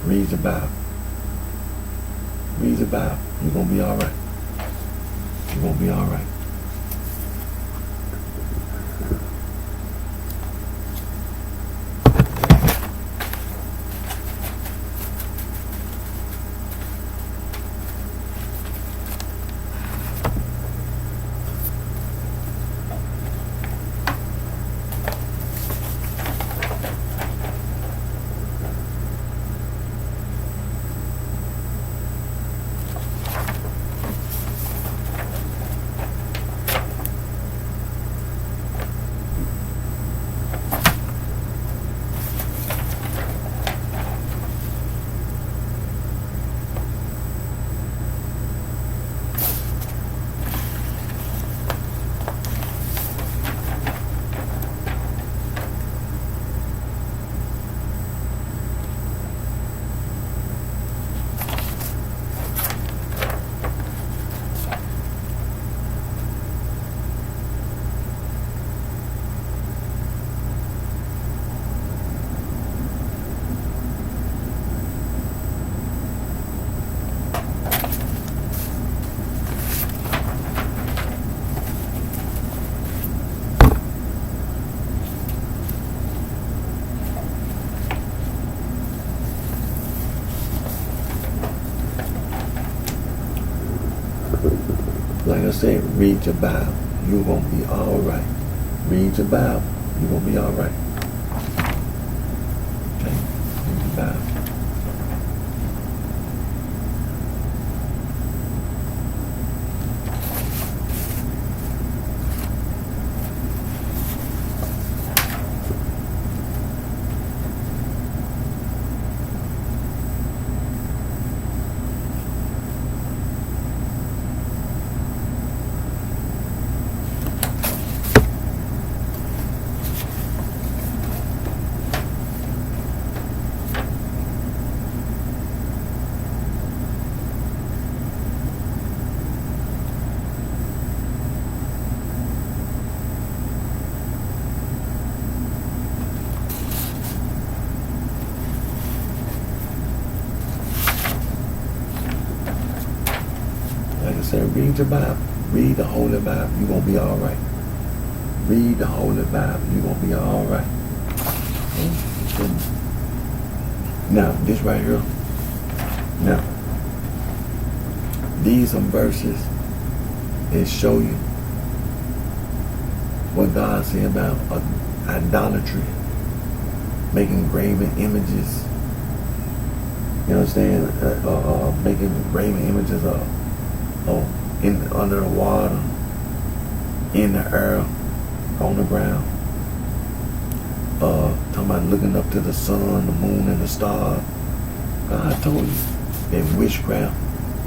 Read the Bible. Read the Bible. You're going to be all right. You're going to be all right. Like I said, read your Bible. You're going to be all right. Read your Bible. You're going to be all right. Okay? Read your Bible. said, read your Bible. Read the Holy Bible. You're going to be all right. Read the Holy Bible. You're going to be all right. Now, this right here. Now, these are verses that show you what God said about idolatry, making graven images. You understand? Making graven images under the water, in the air, on the ground. Talking about looking up to the sun, the moon, and the stars. God told you that witchcraft,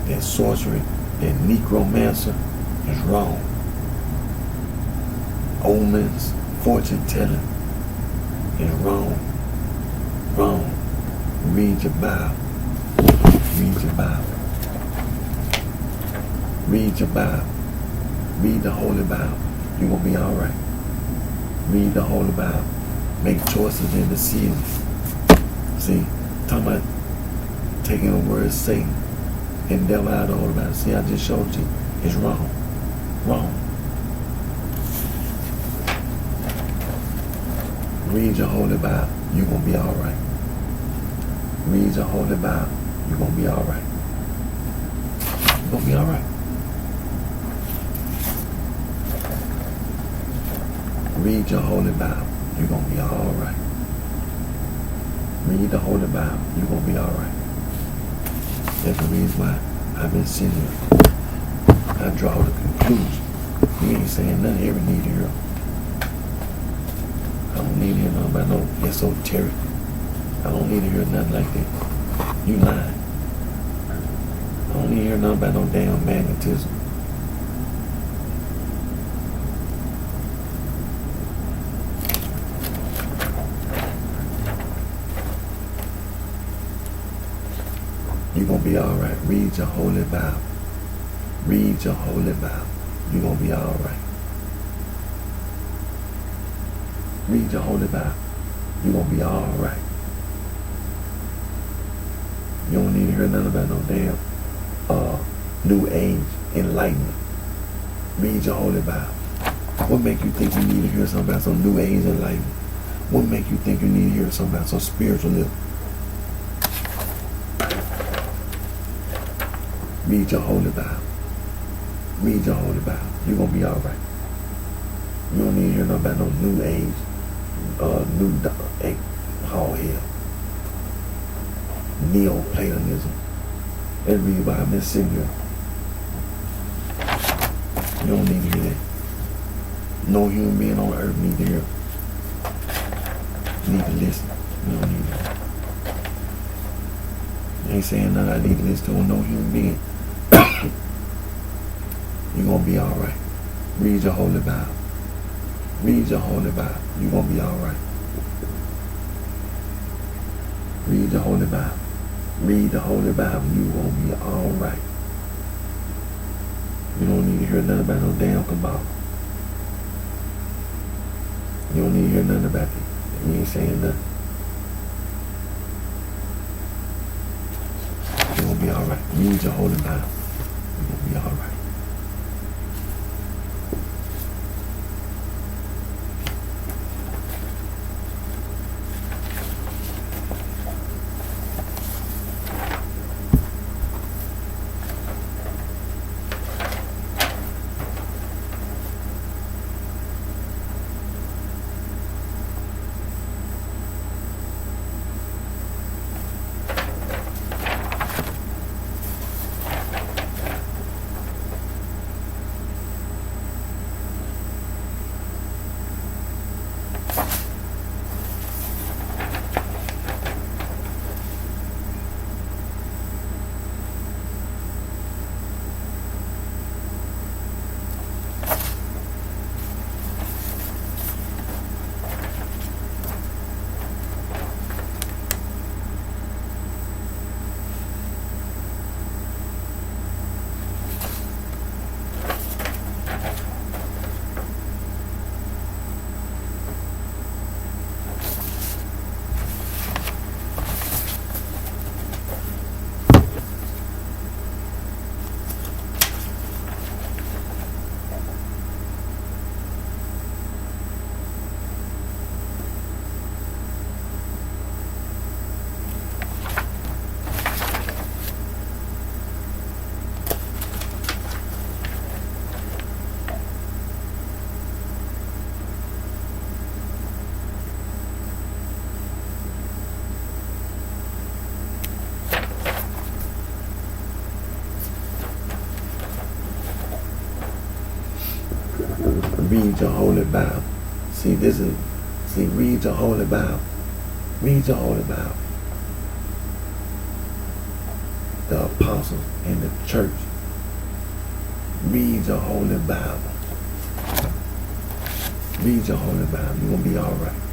that sorcery, that necromancer is wrong. Omens, fortune telling is wrong. Wrong. Read your Bible. Read your Bible. Read your Bible. Read the Holy Bible. You're going to be all right. Read the Holy Bible. Make choices in the seasons. See, talking about taking the word Satan and devil out of the Holy Bible. See, I just showed you. It's wrong. Wrong. Read your Holy Bible. You're going to be all right. Read your Holy Bible. You're going to be all right. You're going to be all right. Read your Holy Bible. You're going to be all right. Read the Holy Bible. You're going to be all right. That's the reason why I've been sitting here. I draw the conclusion. You ain't saying nothing every need to hear. I don't need to hear nothing about no esoteric. I don't need to hear nothing like that. You lying. I don't need to hear nothing about no damn magnetism. You're going to be all right. Read your Holy Bible. Read your Holy Bible. You're going to be all right. Read your Holy Bible. You're going to be all right. You don't need to hear nothing about no damn New Age enlightenment. Read your Holy Bible. What make you think you need to hear something about some New Age enlightenment? What make you think you need to hear something about some spiritualism? Read your Holy Bible. Read your Holy Bible. You're going to be all right. You don't need to hear nothing about no New Age, hell, Neoplatonism. That's the reason why I've been sitting here. You don't need to hear that. No human being on earth need to hear. You need to listen. You don't need to. You ain't saying nothing I need to listen to no human being. You're going to be all right. Read your Holy Bible. Read your Holy Bible. You're going to be all right. Read the Holy Bible. Read the Holy Bible. You're going to be all right. You don't need to hear nothing about no damn Kabbalah. You don't need to hear nothing about it. You ain't saying nothing. You're going to be all right. Read your Holy Bible. You're going to be all right. read your holy Bible. Read your holy Bible. Read your holy Bible. The apostles in the church. Read your holy Bible. Read your holy Bible. You're going to be all right.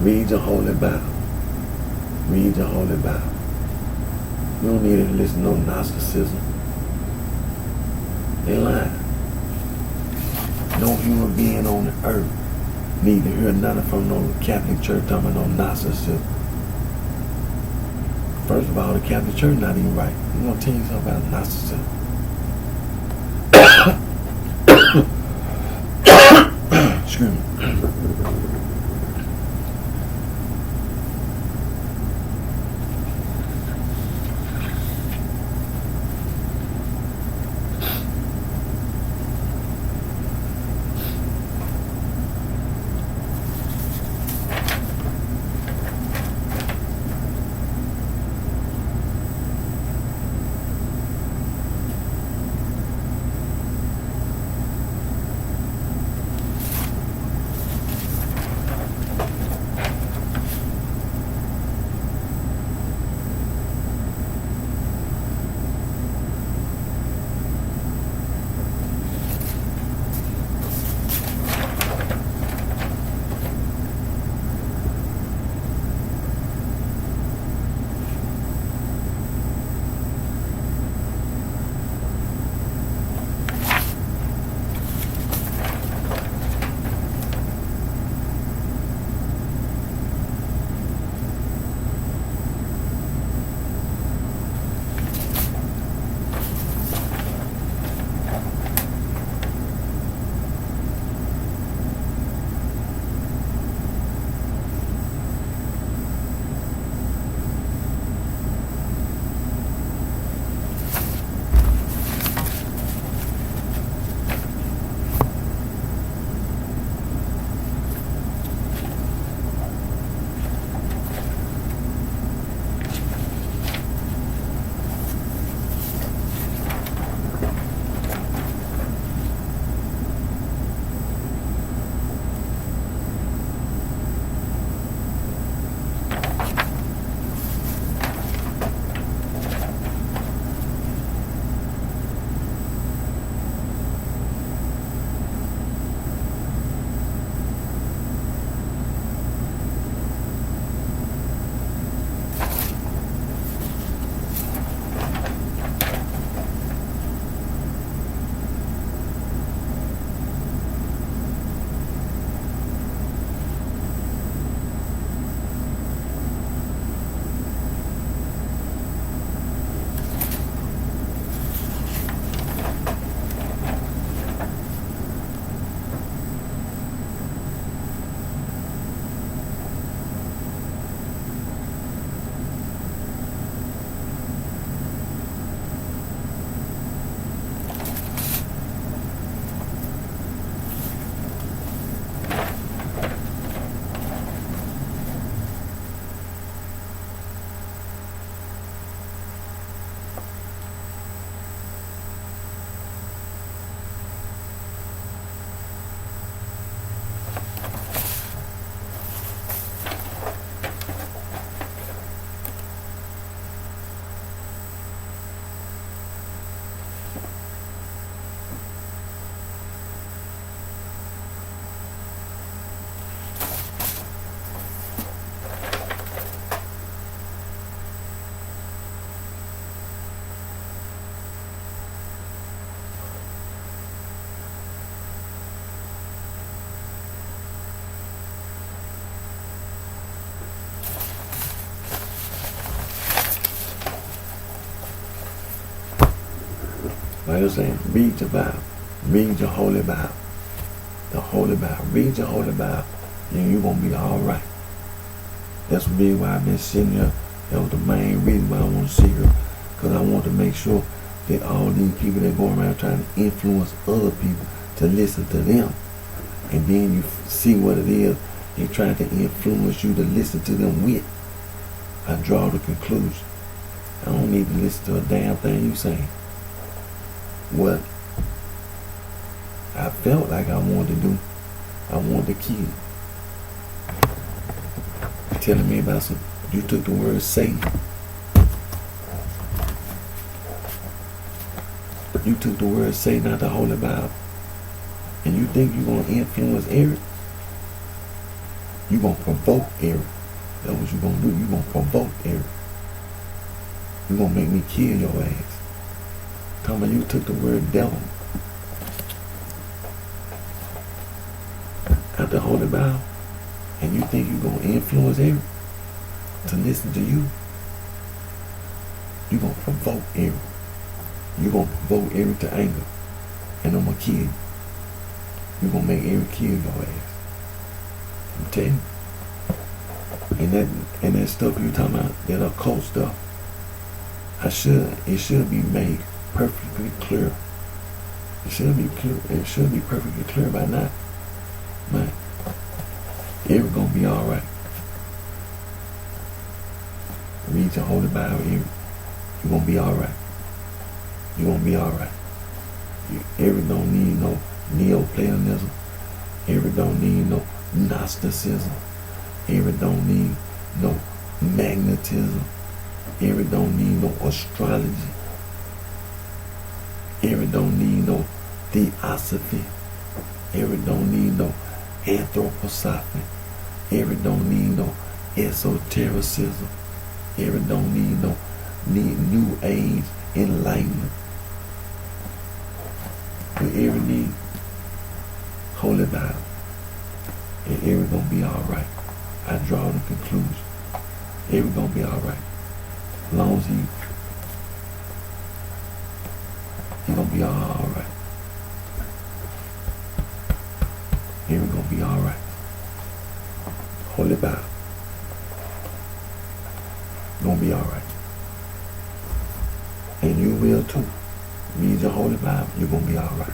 Read your holy Bible. Read your holy Bible. You don't need to listen to no Gnosticism. They lying. No human being on the earth need to hear nothing from no Catholic Church talking about no Gnosticism. First of all, the Catholic Church not even right. I'm going to tell you something about Gnosticism. Excuse me. Like I'm saying, read your Bible. Read your Holy Bible. The Holy Bible. Read your Holy Bible, and you're going to be all right. That's really why I've been sitting here. That was the main reason why I want to sit here. Because I want to make sure that all these people that go around trying to influence other people to listen to them. And then you see what it is they're trying to influence you to listen to them with. I draw the conclusion. I don't need to listen to a damn thing you saying. What I felt like I wanted to do, I wanted to kill. Telling me about some, you took the word Satan. You took the word Satan out the Holy Bible. And you think you're going to influence Eric? You're going to provoke Eric. That's what you're going to do. You're going to provoke Eric. You're going to make me kill your ass. Talking about you took the word devil out the Holy Bible. And you think you're going to influence Eric to listen to you? You're going to provoke Eric. You're going to provoke Eric to anger. And I'm going to kill you. You're going to make Eric kill your ass. I'm telling you. And that stuff you talking about, that occult stuff, it should be made perfectly clear. It should be clear. It should be perfectly clear by now. Man, Eric gonna be all right. Read your Holy Bible, Eric. You're gonna be all right. You're gonna be all right. Eric don't need no Neoplatonism. Eric don't need no Gnosticism. Eric don't need no magnetism. Eric don't need no astrology. Eric don't need no theosophy. Eric don't need no anthroposophy. Eric don't need no esotericism. Eric don't need no new age enlightenment. But Eric need Holy Bible. And Eric gonna be all right. I draw the conclusion. Eric gonna be all right. As long as he gonna be all right. Eric gonna be all right. Holy Bible. Gonna be all right. And you will too. Read your Holy Bible. You're gonna be all right.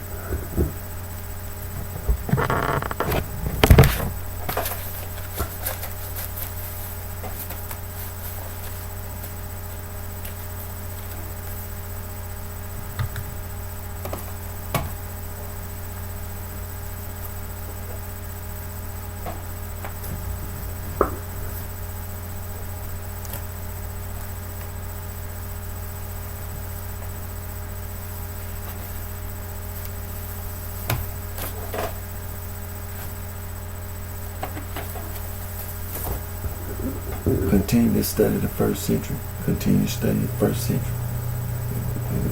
Continue to study the first century. Continue to study the first century.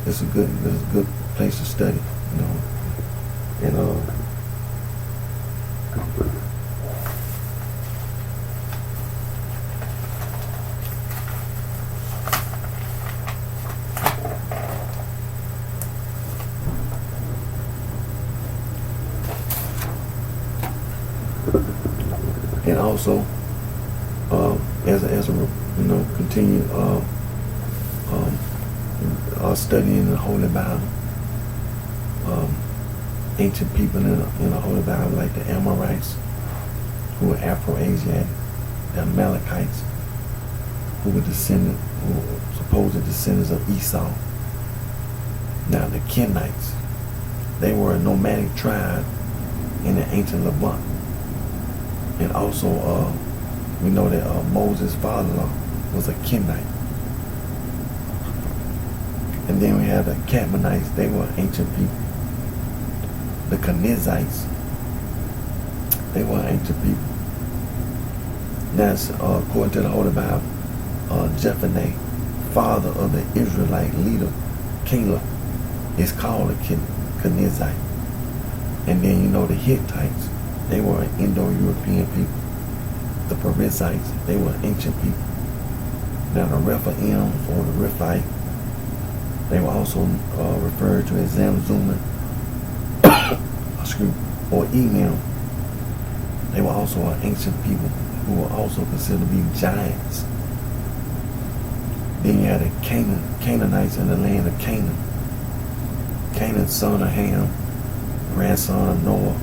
It's a good place to study, you know. And also as a you know, continue studying the Holy Bible. Ancient people in the Holy Bible, like the Amorites, who were Afro-Asiatic, the Amalekites, who were supposed descendants of Esau. Now the Kenites, they were a nomadic tribe in the ancient Levant. And also, we know that Moses' father-in-law was a Kenite. And then we have the Cadmonites, they were ancient people. The Kenizzites, they were ancient people. That's according to the Holy Bible, Jephthah, father of the Israelite leader, Caleb, is called a Kenizzite. And then you know the Hittites, they were an Indo-European people. The Perizzites, they were ancient people. Now the Rephaim or the Rephite, They were also referred to as Zamzuman or Emil. They were also an ancient people who were also considered to be giants. Then you had the Canaanites in the land of Canaan. Canaan, son of Ham, grandson of Noah.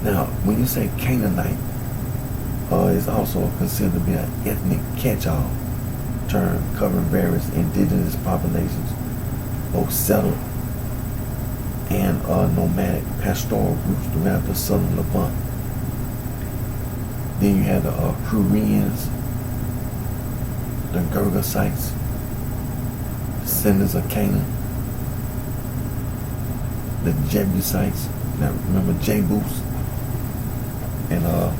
Now, when you say Canaanite, it's also considered to be an ethnic catch-all term covering various indigenous populations, both settled and nomadic pastoral groups throughout the southern Levant. Then you had the Hurrians, the Girgasites, descendants of Canaan, the Jebusites, now remember Jebus, and the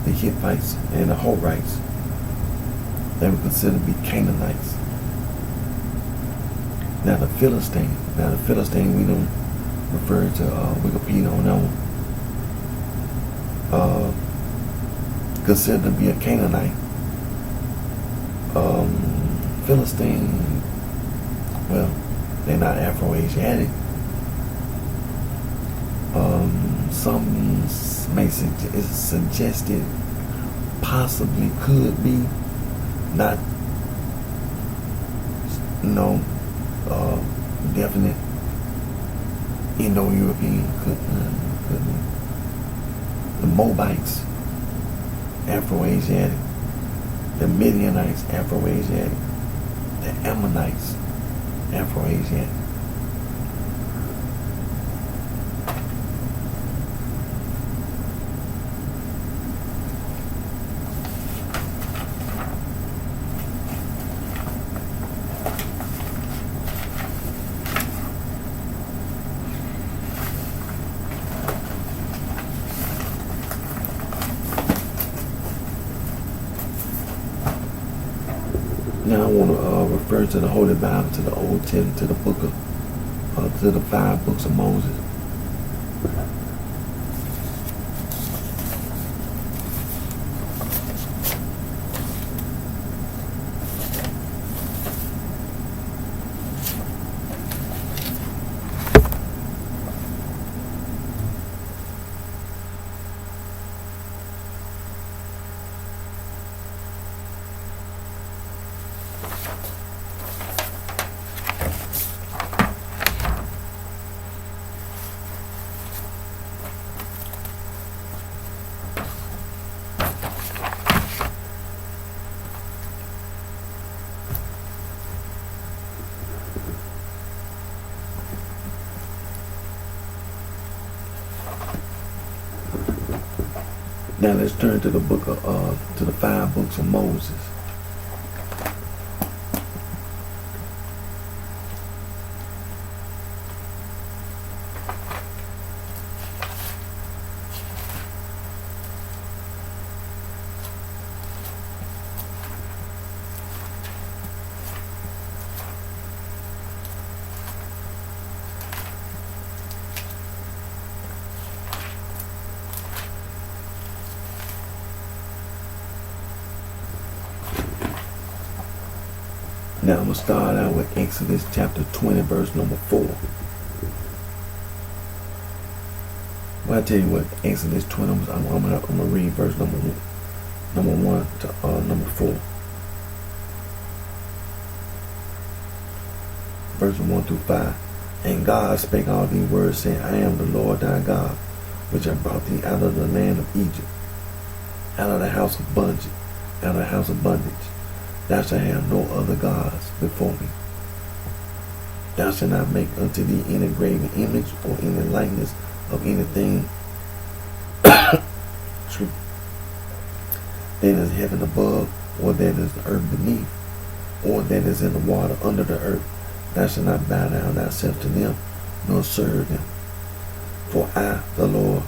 Hittites and the Horites. They were considered to be Canaanites. Now the Philistine we don't refer to Wikipedia on that one. Considered to be a Canaanite. Philistine, well, they're not Afro-Asiatic. Some may suggest it possibly could be not, definite Indo-European. Could be. The Moabites, Afro-Asiatic. The Midianites, Afro-Asiatic. The Ammonites, Afro-Asiatic. Now I want to refer to the Holy Bible, to the Old Testament, to the to the 5 books of Moses. Now let's turn to the to the 5 books of Moses. Now I'm going to start out with Exodus chapter 20, verse number 4. Well, I tell you what, Exodus 20, I'm going to read verse number 1 to number 4. Verse 1 through 5. And God spake all these words, saying, I am the Lord thy God, which have brought thee out of the land of Egypt, out of the house of bondage. Thou shalt have no other gods before me. Thou shalt not make unto thee any graven image or any likeness of anything true, that is heaven above, or that is the earth beneath, or that is in the water under the earth. Thou shalt not bow down thyself to them, nor serve them. For I, the Lord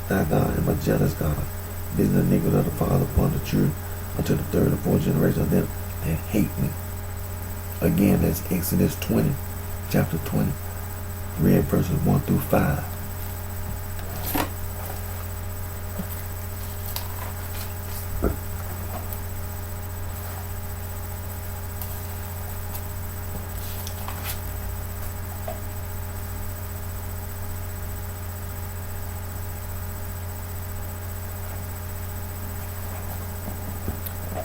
thy God, am a jealous God, visiting the iniquity of the father upon the children, unto the 3rd and 4th generation of them that hate me. Again, that's Exodus 20, chapter 20. Read verses 1 through 5.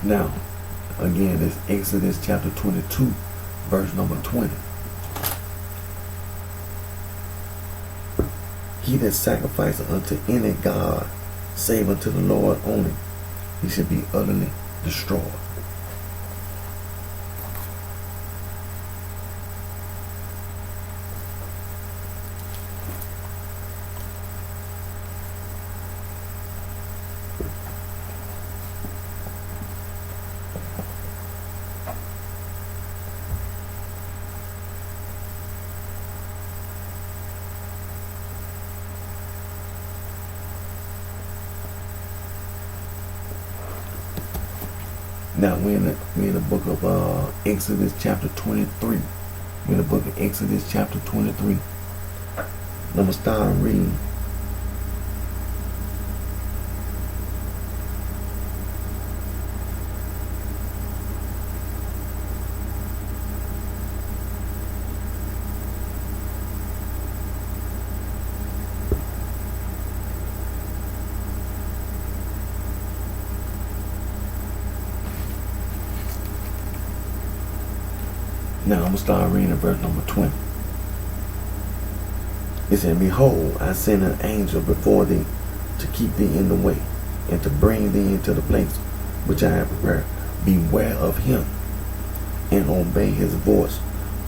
Now, again, it's Exodus chapter 22, verse number 20. He that sacrificeth unto any god, save unto the Lord only, he should be utterly destroyed. Now we're in the book of Exodus chapter 23. We're in the book of Exodus chapter 23. And I'm going to start reading. Now I'm going to start reading at verse number 20. It said, Behold, I send an angel before thee to keep thee in the way, and to bring thee into the place which I have prepared. Beware of him, and obey his voice.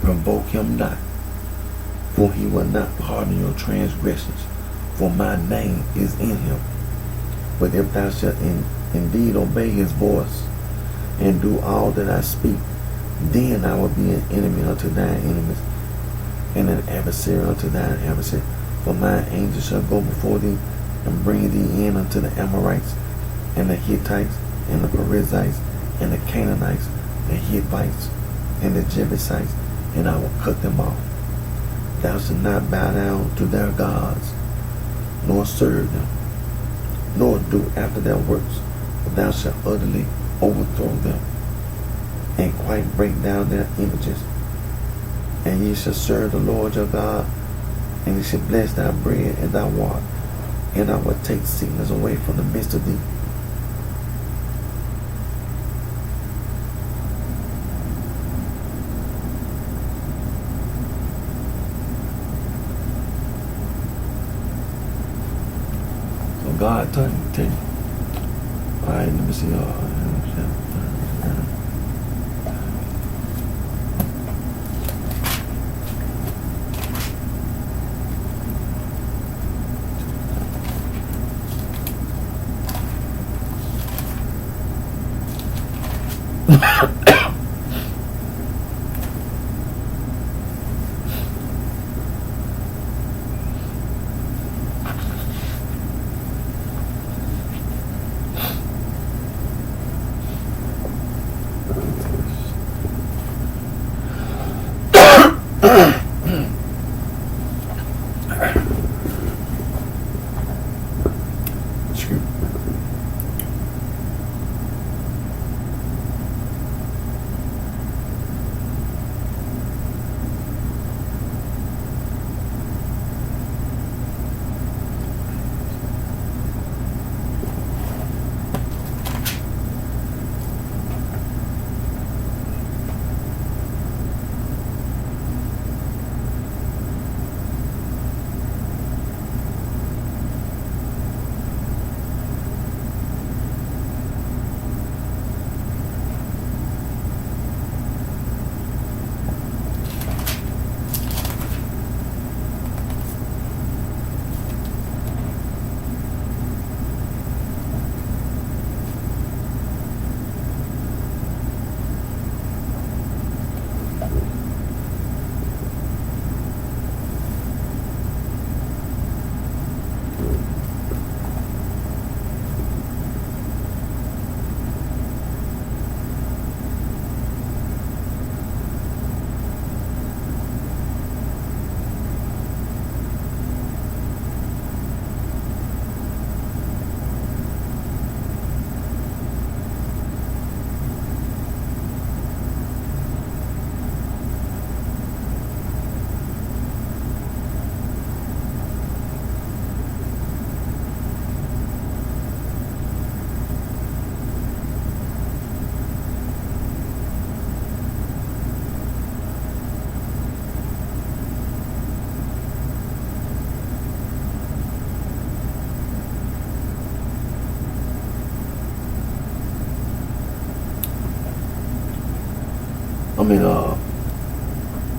Provoke him not, for he will not pardon your transgressions, for my name is in him. But if thou shalt indeed obey his voice, and do all that I speak, then I will be an enemy unto thine enemies, and an adversary unto thine adversary. For my angel shall go before thee, and bring thee in unto the Amorites, and the Hittites, and the Perizzites, and the Canaanites, the Hivites, and the Jebusites, and I will cut them off. Thou shalt not bow down to their gods, nor serve them, nor do after their works, but thou shalt utterly overthrow them, and quite break down their images. And ye shall serve the Lord your God, and he shall bless thy bread and thy water, and I will take sickness away from the midst of thee. So God tell you. Alright, let me see.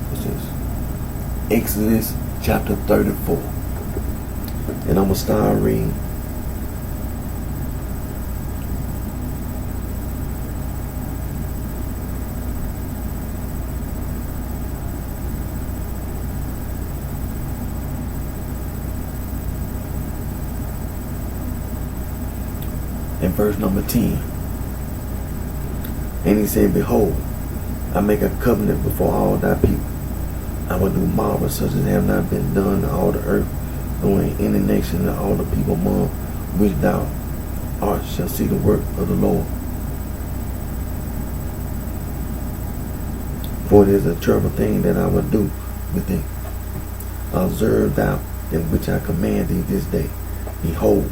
what's this? Exodus chapter 34. And I'm going to start reading. In verse number 10. And he said, Behold, I make a covenant before all thy people. I will do marvels such as have not been done in all the earth, nor in any nation, and all the people among which thou art shall see the work of the Lord. For it is a terrible thing that I will do with thee. Observe thou that which I command thee this day. Behold,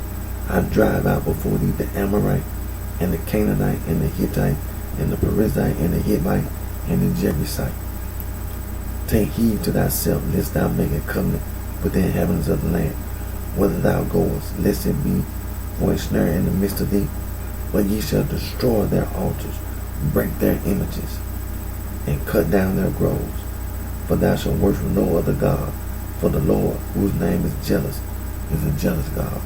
I drive out before thee the Amorite, and the Canaanite, and the Hittite, and the Perizzite, and the Hivite, and the Jebusite. Take heed to thyself, lest thou make a covenant with the inhabitants of the land, whither thou goest, lest it be for a snare in the midst of thee. But ye shall destroy their altars, break their images, and cut down their groves. For thou shalt worship no other God, for the Lord, whose name is jealous, is a jealous God.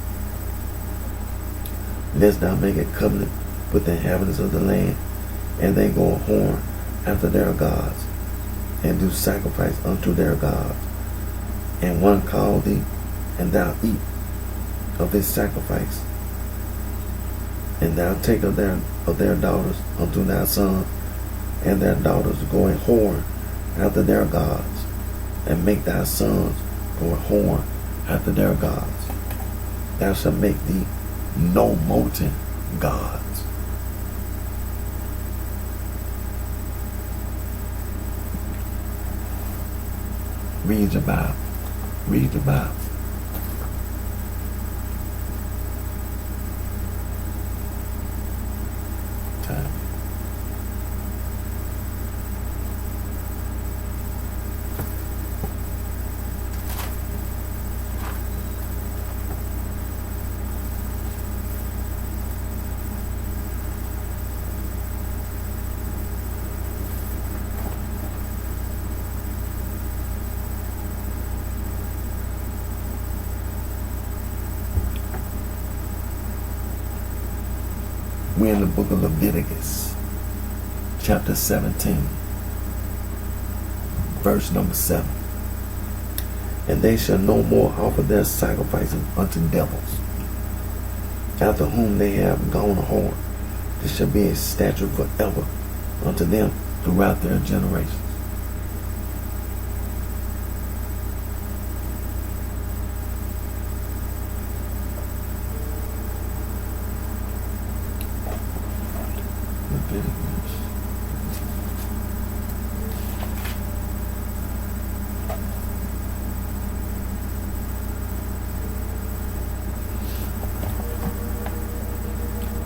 Lest thou make a covenant with the inhabitants of the land, and they go a horn after their gods, and do sacrifice unto their gods. And one call thee, and thou eat of his sacrifice. And thou take of their daughters unto thy sons, and their daughters go a whore after their gods, and make thy sons go a whore after their gods. Thou shalt make thee no molten gods. Read the Bible. Read the Bible. Time. We're in the book of Leviticus, chapter 17, verse number 7. And they shall no more offer their sacrifices unto devils, after whom they have gone a whore. This shall be a statute forever unto them throughout their generations.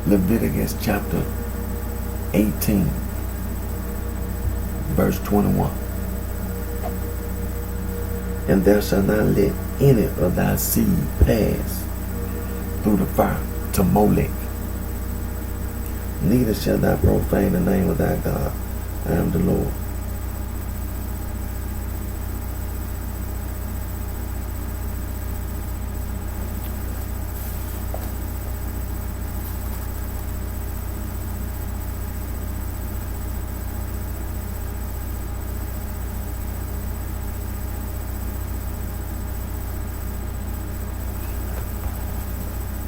Leviticus chapter 18, verse 21. And thou shalt not let any of thy seed pass through the fire to Molech, neither shalt thou profane the name of thy God. I am the Lord.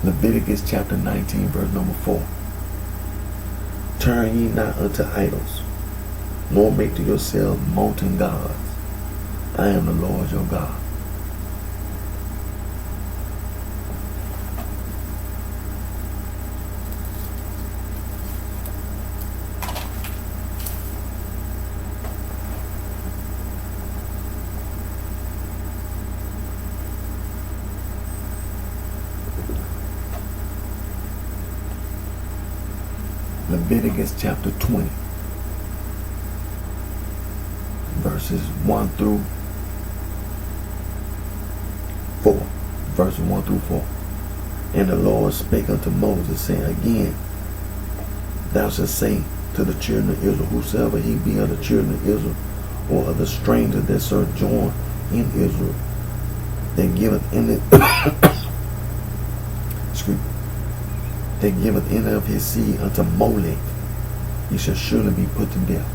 Leviticus chapter 19, verse number 4. Turn ye not unto idols, nor make to yourselves molten gods. I am the Lord your God. Leviticus chapter 20, verses 1 through 4. Verses 1 through 4. And the Lord spake unto Moses, saying, Again, thou shalt say to the children of Israel, whosoever he be of the children of Israel, or of the stranger that sojourn in Israel, that giveth any that giveth any of his seed unto Molech, he shall surely be put to death.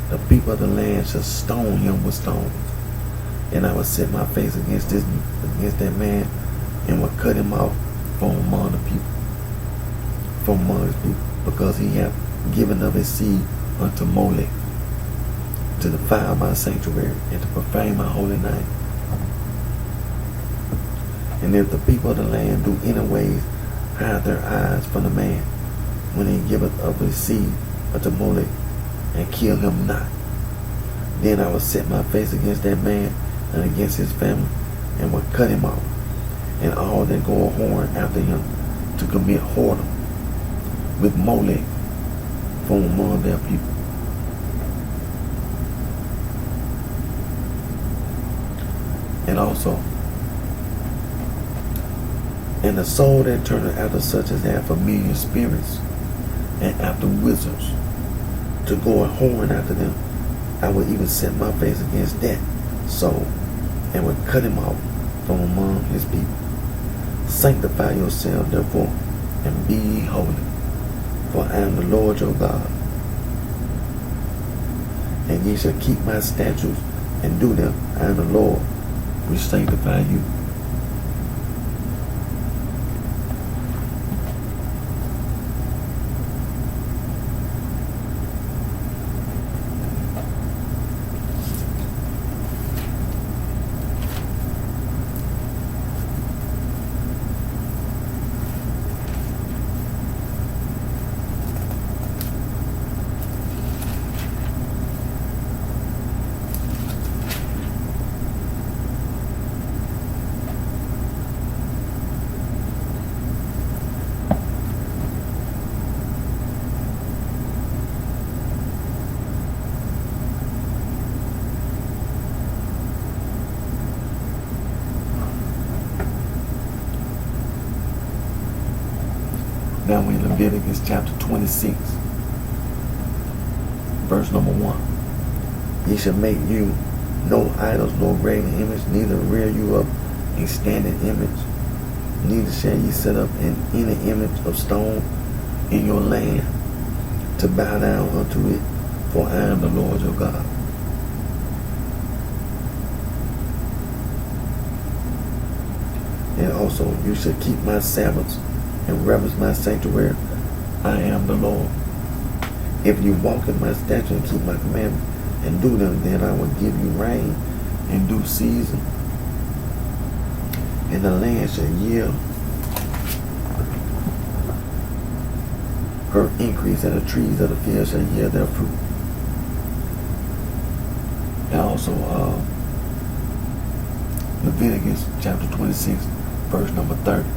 The people of the land shall stone him with stones, and I will set my face against that man, and will cut him off from among the people, from among his people, because he hath given of his seed unto Molech, to defile my sanctuary, and to profane my holy name. And if the people of the land do any ways hide their eyes from the man, when he giveth of his seed unto Molech, and kill him not, then I will set my face against that man and against his family, and will cut him off, and all that go a whoring after him to commit whoredom with Molech from among their people. And also, and the soul that turneth after such as have familiar spirits, and after wizards, to go a whoring after them, I will even set my face against that soul, and will cut him off from among his people. Sanctify yourselves therefore, and be ye holy, for I am the Lord your God. And ye shall keep my statutes and do them. I am the Lord which sanctify you. Now we're in Leviticus chapter 26, verse number 1. Ye shall make you no idols, nor graven image, neither rear you up a standing image, neither shall ye set up any image of stone in your land to bow down unto it, for I am the Lord your God. And also, you shall keep my Sabbaths and reverence my sanctuary. I am the Lord. If you walk in my statutes and keep my commandments and do them, then I will give you rain in due season, and the land shall yield her increase, and the trees of the field shall yield their fruit. And also Leviticus chapter 26, verse number 30.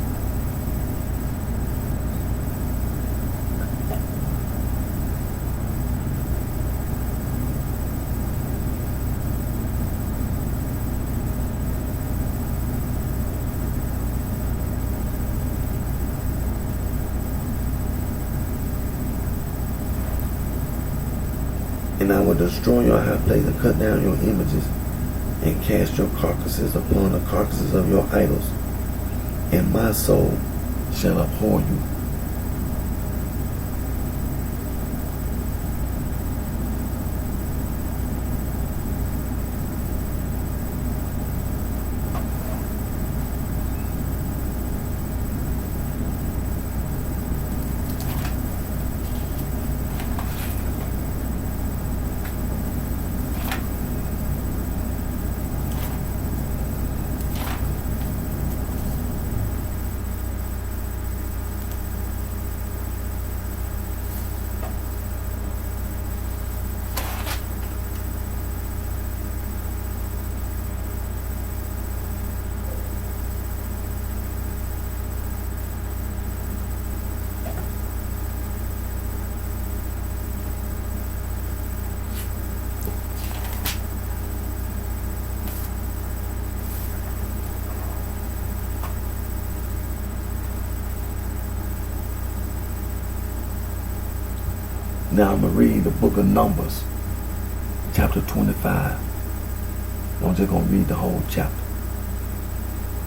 And I will destroy your high place, and cut down your images, and cast your carcasses upon the carcasses of your idols, and my soul shall abhor you. Now I'm going to read the book of Numbers, chapter 25. I'm just going to read the whole chapter.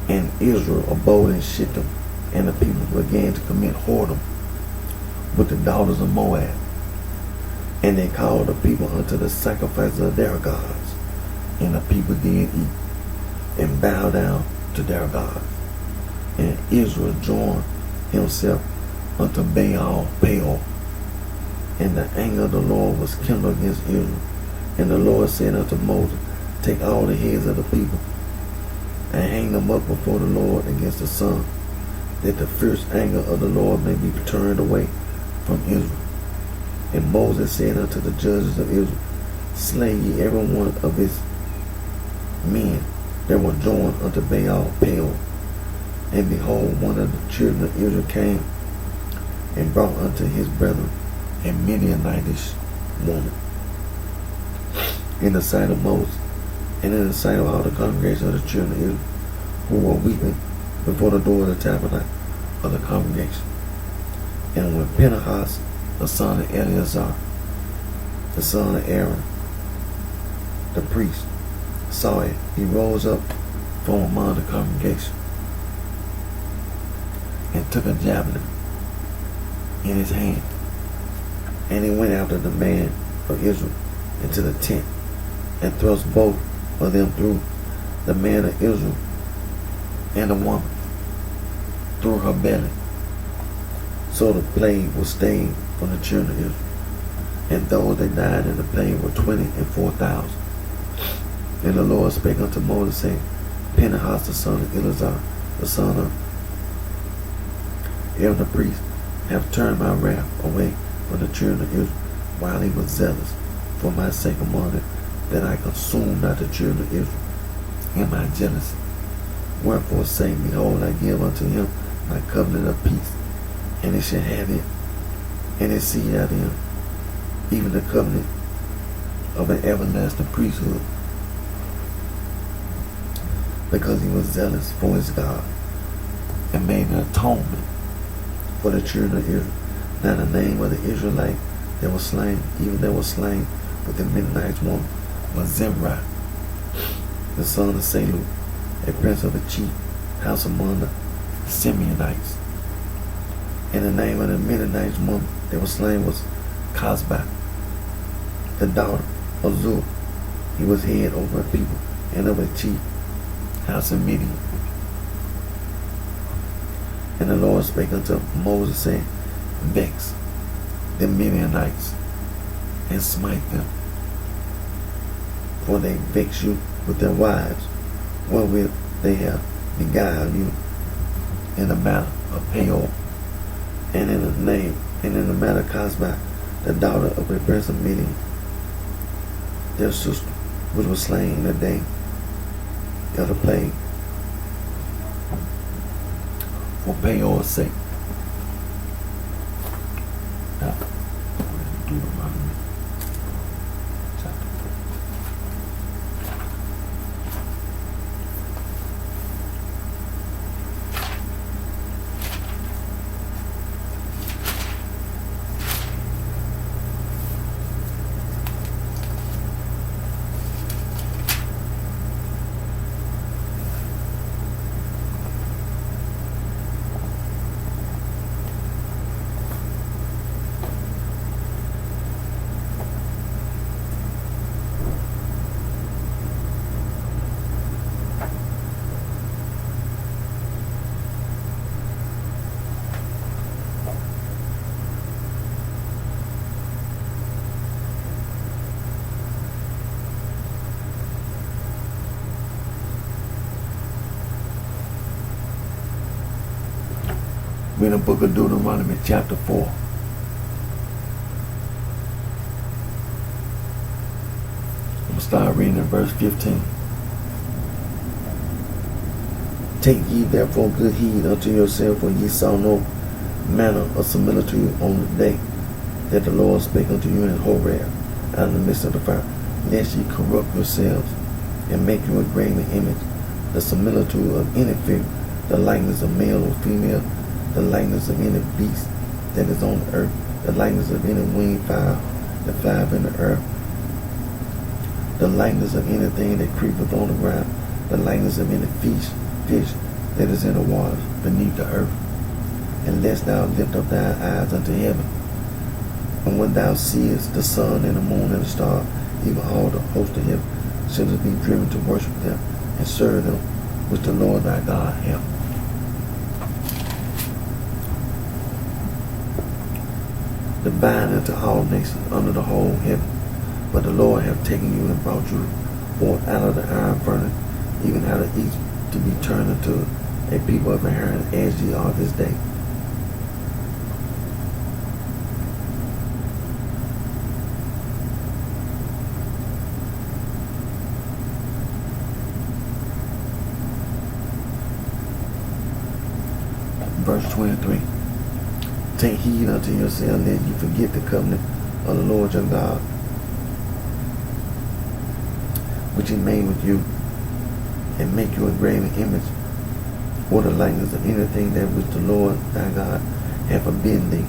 And Israel abode in Shittim, and the people began to commit whoredom with the daughters of Moab. And they called the people unto the sacrifices of their gods. And the people did eat and bow down to their gods. And Israel joined himself unto Baal Peor. And the anger of the Lord was kindled against Israel. And the Lord said unto Moses, take all the heads of the people, and hang them up before the Lord against the sun, that the fierce anger of the Lord may be turned away from Israel. And Moses said unto the judges of Israel, slay ye every one of his men that were joined unto Baal Peor. And behold, one of the children of Israel came and brought unto his brethren a Midianitish woman in the sight of Moses, and in the sight of all the congregation of the children of Israel, who were weeping before the door of the tabernacle of the congregation. And when Phinehas, the son of Eleazar, the son of Aaron, the priest, saw it, he rose up from among the congregation and took a javelin in his hand, and he went after the man of Israel into the tent, and thrust both of them through, the man of Israel and the woman through her belly. So the plague was stayed from the children of Israel. And those that died in the plague were 24,000. And the Lord spake unto Moses, saying, Phinehas, the son of Eleazar, the son of Aaron the priest, have turned my wrath away from the children of Israel, while he was zealous for my sake among them, that I consume not the children of Israel in my jealousy. Wherefore say, behold, I give unto him my covenant of peace, and it shall have it, and his seed after him, even the covenant of an everlasting priesthood, because he was zealous for his God, and made an atonement for the children of Israel. Now the name of the Israelite that was slain, even that was slain with the Midianite woman, was Zimri, the son of Salu, a prince of the chief house among the Simeonites. And the name of the Midianite woman that was slain was Cosbi, the daughter of Zur. He was head over a people and of a chief house of Midian. And the Lord spake unto Moses, saying, vex the Midianites and smite them, for they vex you with their wives, wherewith they have beguiled you in the matter of Peor, and in the matter of Cosbi, the daughter of a prince of Midian, their sister, which was slain in the day of the plague, for Peor's sake. Now, Deuteronomy chapter 4. We're in the book of Deuteronomy chapter 4. I'm going to start reading in verse 15. Take ye therefore good heed unto yourself, for ye saw no manner of similitude on the day that the Lord spake unto you in Horeb out of the midst of the fire, lest ye corrupt yourselves and make you a graven image, the similitude of any figure, the likeness of male or female, the likeness of any beast, that is on the earth, the likeness of any winged fowl that flieth in the earth, the likeness of anything that creepeth on the ground, the likeness of any fish that is in the waters beneath the earth. And lest thou lift up thine eyes unto heaven, and when thou seest the sun and the moon and the stars, even all the host of heaven, shouldst be driven to worship them and serve them, which the Lord thy God hath. Divine unto all nations under the whole heaven. But the Lord hath taken you and brought you forth out of the iron furnace, even out of Egypt, to be turned into a people of inheritance, as ye are this day. Verse 23. Take heed unto yourselves, lest you forget the covenant of the Lord your God, which he made with you, and make you a graven image, or the likeness of anything that which the Lord thy God hath forbidden thee.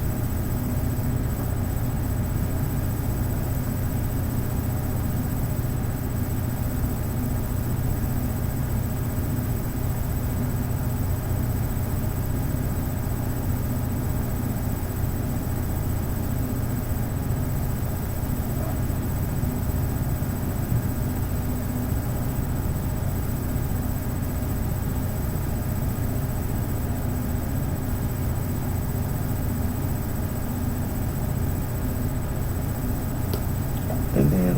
And then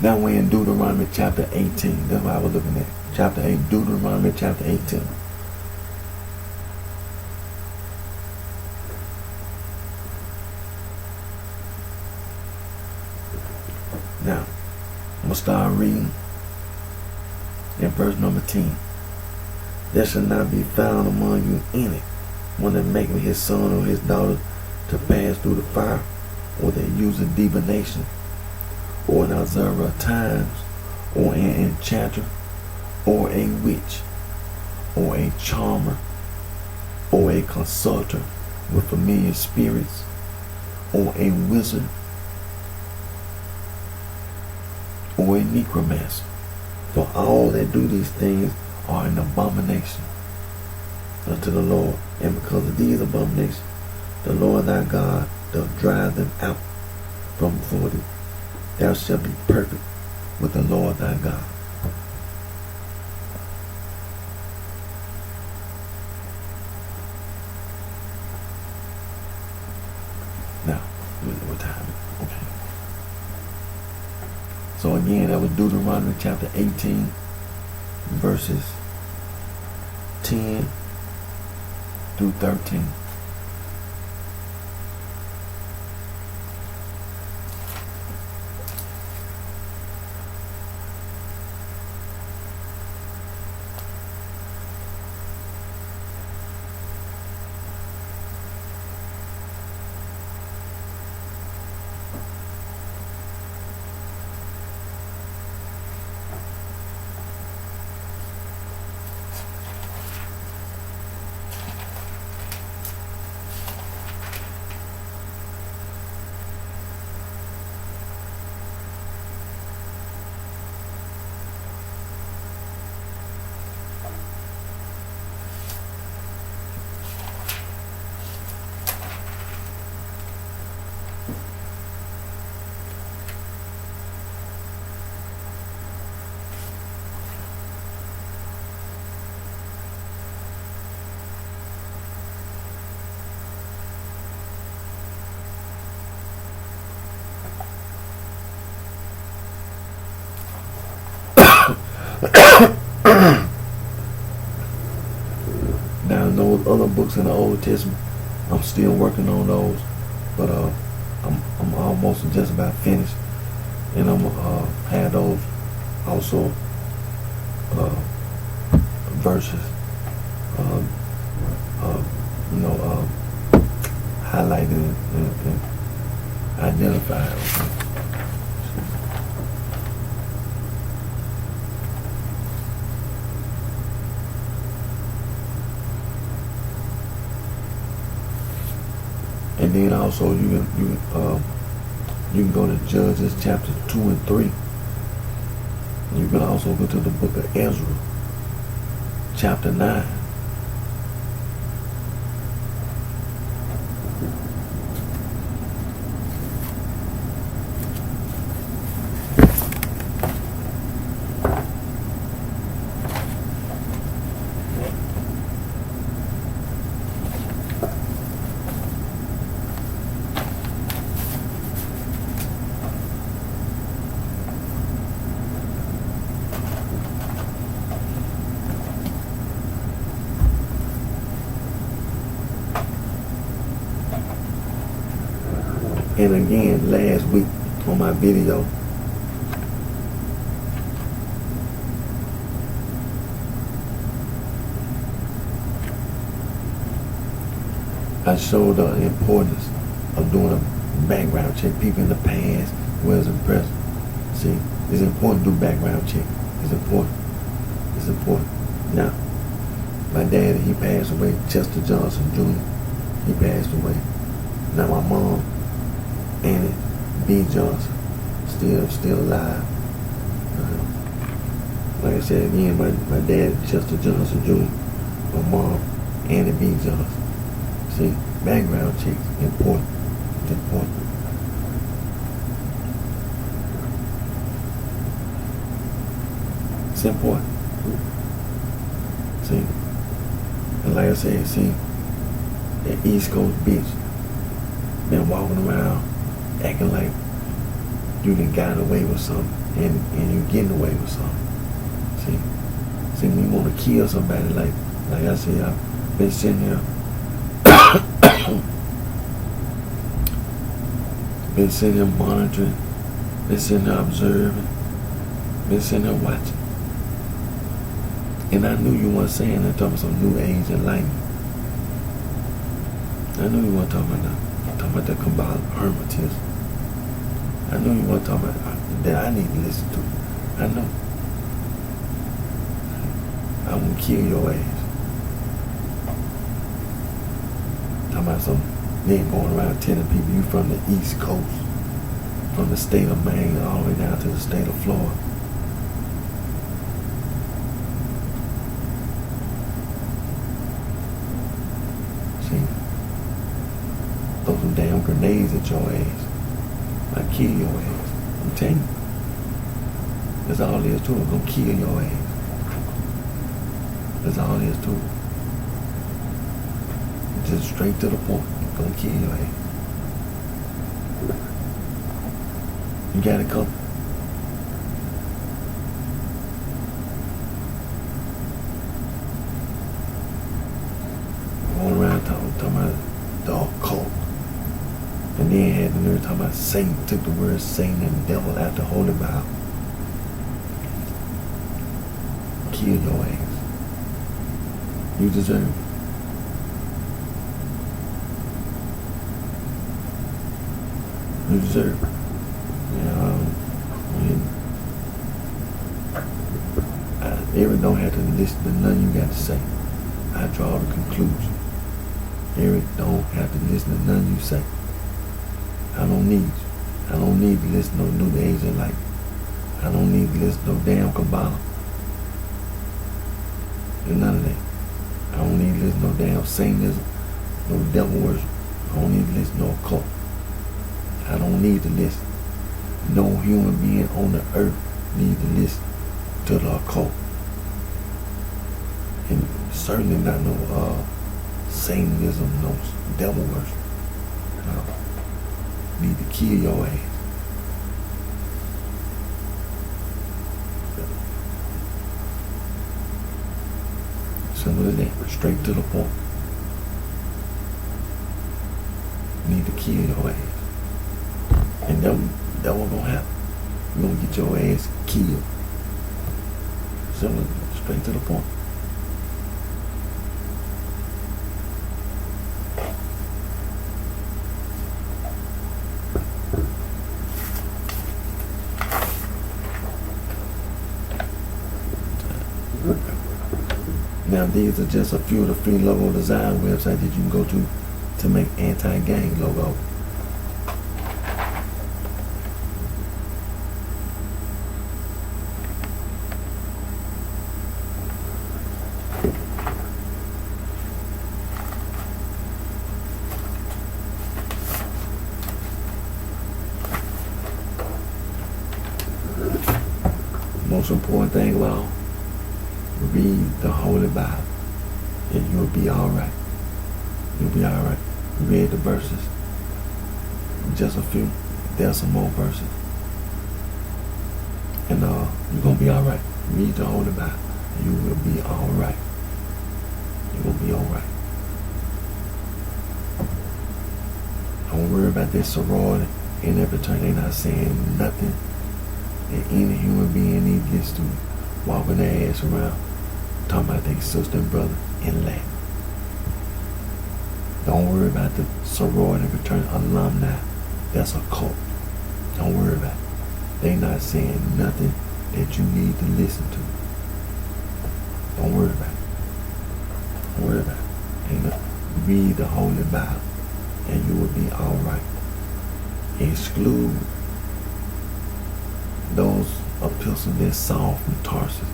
That way in Deuteronomy chapter 18, that's what I was looking at. Chapter 8, Deuteronomy chapter 18. start reading in verse number 10. There shall not be found among you any one that maketh his son or his daughter to pass through the fire, or that useth divination, or an observer of times, or an enchanter, or a witch, or a charmer, or a consulter with familiar spirits, or a wizard, or a necromancer. For all that do these things are an abomination unto the Lord. And because of these abominations, the Lord thy God doth drive them out from before thee. Thou shalt be perfect with the Lord thy God. Now, what time? Okay. So again, that was Deuteronomy chapter 18, verses 10 through 13. Now, those other books in the Old Testament, I'm still working on those, but I'm almost just about finished, and I'm have those also verses, highlighted and identified. And then also you can go to Judges chapter 2 and 3. You can also go to the book of Ezra, chapter 9. And again, last week on my video, I showed the importance of doing a background check. People in the past, whereas in present. See, it's important to do background check. It's important. It's important. Now, my daddy, he passed away. Chester Johnson Jr., he passed away. Now my mom, Annie B. Johnson, still alive. Like I said again, my dad, Chester Johnson Jr., my mom, Annie B. Johnson. See, background checks, important. It's important. It's important. See, and like I said, see, that East Coast bitch been walking around acting like you done got away with something, and you getting away with something. See, when you want to kill somebody, like I said, I've been sitting here, monitoring, been sitting here observing, Been sitting there watching. And I knew you weren't saying that, talking about some new age enlightenment. I knew you weren't talking about that. Talking about that combined hermetism. I knew you weren't talking about that I need to listen to. I know. I'm gonna kill your ass. Talking about some nigga going around telling people you from the East Coast, from the state of Maine all the way down to the state of Florida. See? Throw some damn grenades at your ass. I kill your ass. I'm telling you. That's all there is to it. I'm gonna kill your ass. That's all there is to it. Just straight to the point. I'm gonna kill your ass. You got it coming. Going around talking about the occult. And then had the nerve talking about Satan, took the word Satan and the devil out the Holy Bible. Kill your ass. You deserve it. You deserve it. Eric don't have to listen to nothing you got to say. I draw the conclusion. Eric don't have to listen to nothing you say. I don't need you. I don't need to listen to no new age like. I don't need to listen to no damn Kabbalah. And none of that. I don't need to listen to no damn Satanism, no devil worship. I don't need to listen to no occult. I don't need to listen. No human being on the earth needs to listen to the occult. And certainly not no Satanism, no devil worship. No. Need to kill your ass. Simple as that. Straight to the point. Need to kill your ass. And that won't gonna happen. You're gonna get your ass killed. Simple, straight to the point. Now these are just a few of the free logo design websites that you can go to make anti-gang logo. Most important thing of all, read the Holy Bible and you'll be alright. You'll be alright. Read the verses. Just a few. There's some more verses. And you're going to be alright. Read the Holy Bible. You will be alright. You're going to be alright. Don't worry about this sorority and every turn. They're not saying nothing that any human being needs to listen to. Walking their ass around talking about their sister and brother in Latin. Don't worry about the sorority fraternity alumni. That's a cult. Don't worry about it. They not saying nothing that you need to listen to. Don't worry about it. Don't worry about it. Read the Holy Bible and you will be alright. Exclude those epistles that Saul from Tarsus,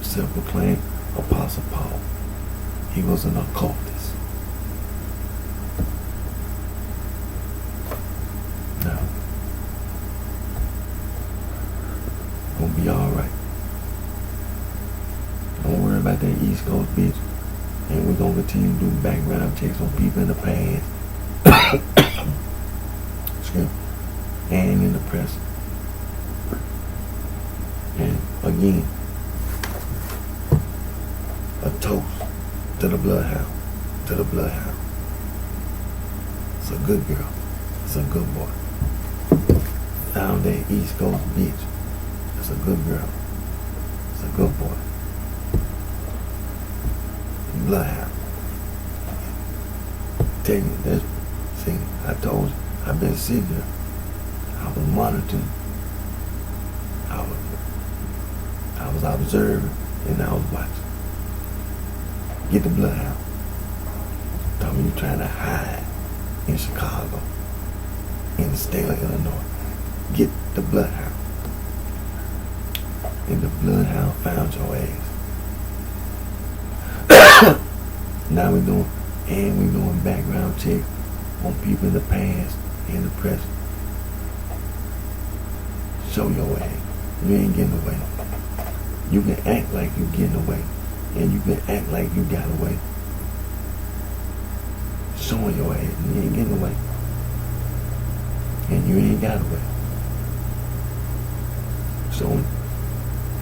self-proclaimed Apostle Paul. He was an occultist. Now, gonna be alright. Don't worry about that East Coast bitch. And we're gonna continue to do background checks on people in the past. Excuse me. And in the present. And again, a toast to the bloodhound, to the bloodhound. It's a good girl. It's a good boy. Found that East Coast bitch. It's a good girl. It's a good boy. Bloodhound. Tell you this. See, I told you, I've been sitting here. I was monitoring. I was observing, and I was watching. Get the bloodhound. Tell me you're trying to hide in Chicago, in the state of Illinois. Get the bloodhound. And the bloodhound found your ass. Now we're doing background checks on people in the past and the present. Show your ass. You ain't getting away. You can act like you getting away, and you can act like you got away. Showing your ass. You ain't getting away, and you ain't got away. So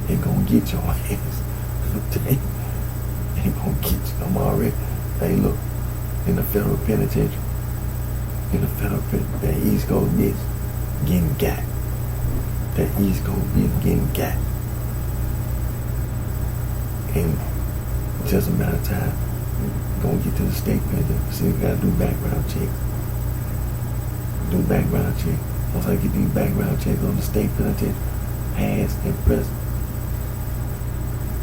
ain't gonna get your ass. Ain't gonna get you. I'm already. Hey, look, in the federal penitentiary, that East Coast bitch getting got. That East Coast bitch getting got. And just a matter of time, gonna get to the state penitentiary. See, we gotta do background checks. Do background checks. Once I get these background checks on the state penitentiary, past and present,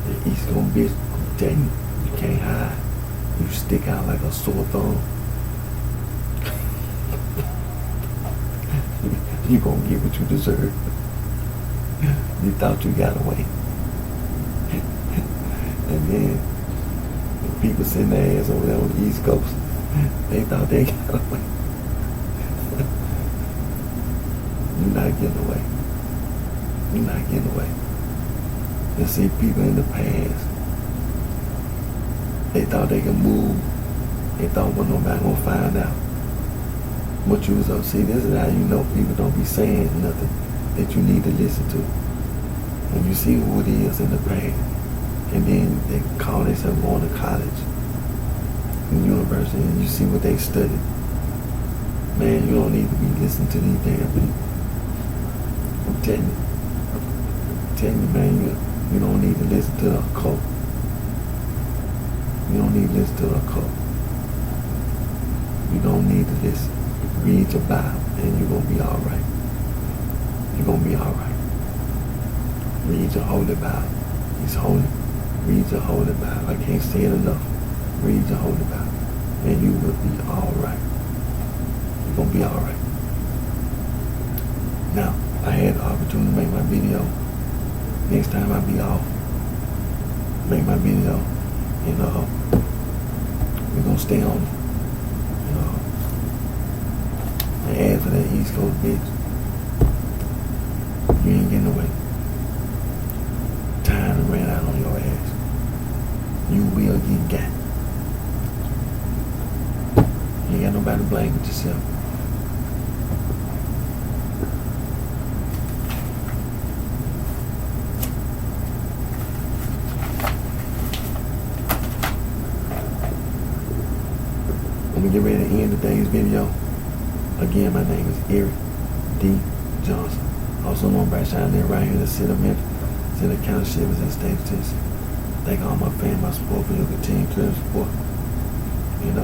the East Coast bitch, I'm telling you, you can't hide. You stick out like a sore thumb. You gonna get what you deserve. You thought you got away. And then the people sitting their ass over there on the East Coast, they thought they got away. You're not getting away. You're not getting away. You see people in the past, they thought they could move. They thought nobody gonna find out. What you was up. See, this is how you know people don't be saying nothing that you need to listen to. When you see who it is in the past, and then they call themselves going to college and university, and you see what they studied. Man, you don't need to be listening to these damn people. I'm telling you, man, you don't need to listen to a cult. You don't need to listen to a cult. You don't need to listen. Read your Bible, and you're going to be all right. You're going to be all right. Read your Holy Bible. It's holy. Read your Holy Bible. I can't say it enough. Read your Holy Bible, and you will be all right. You're going to be all right. Now, I had the opportunity to make my video. Next time I'll be off, make my video, and we're going to stay on it. And as for that East Coast bitch, you ain't getting away. Time ran out on your ass. You will get got. You ain't got nobody to blame but yourself. Let me get ready to end today's video. Again, my name is Eric D. Johnson, also known BrightShine, there right here in the city of Memphis, city of County Shivers in the state of Tennessee. Thank all my fans, my support for your continued clear support. And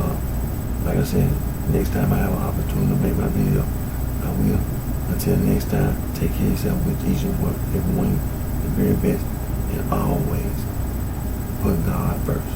like I said, next time I have an opportunity to make my video, I will. Until next time, take care of yourself with each and everyone the very best, and always put God first.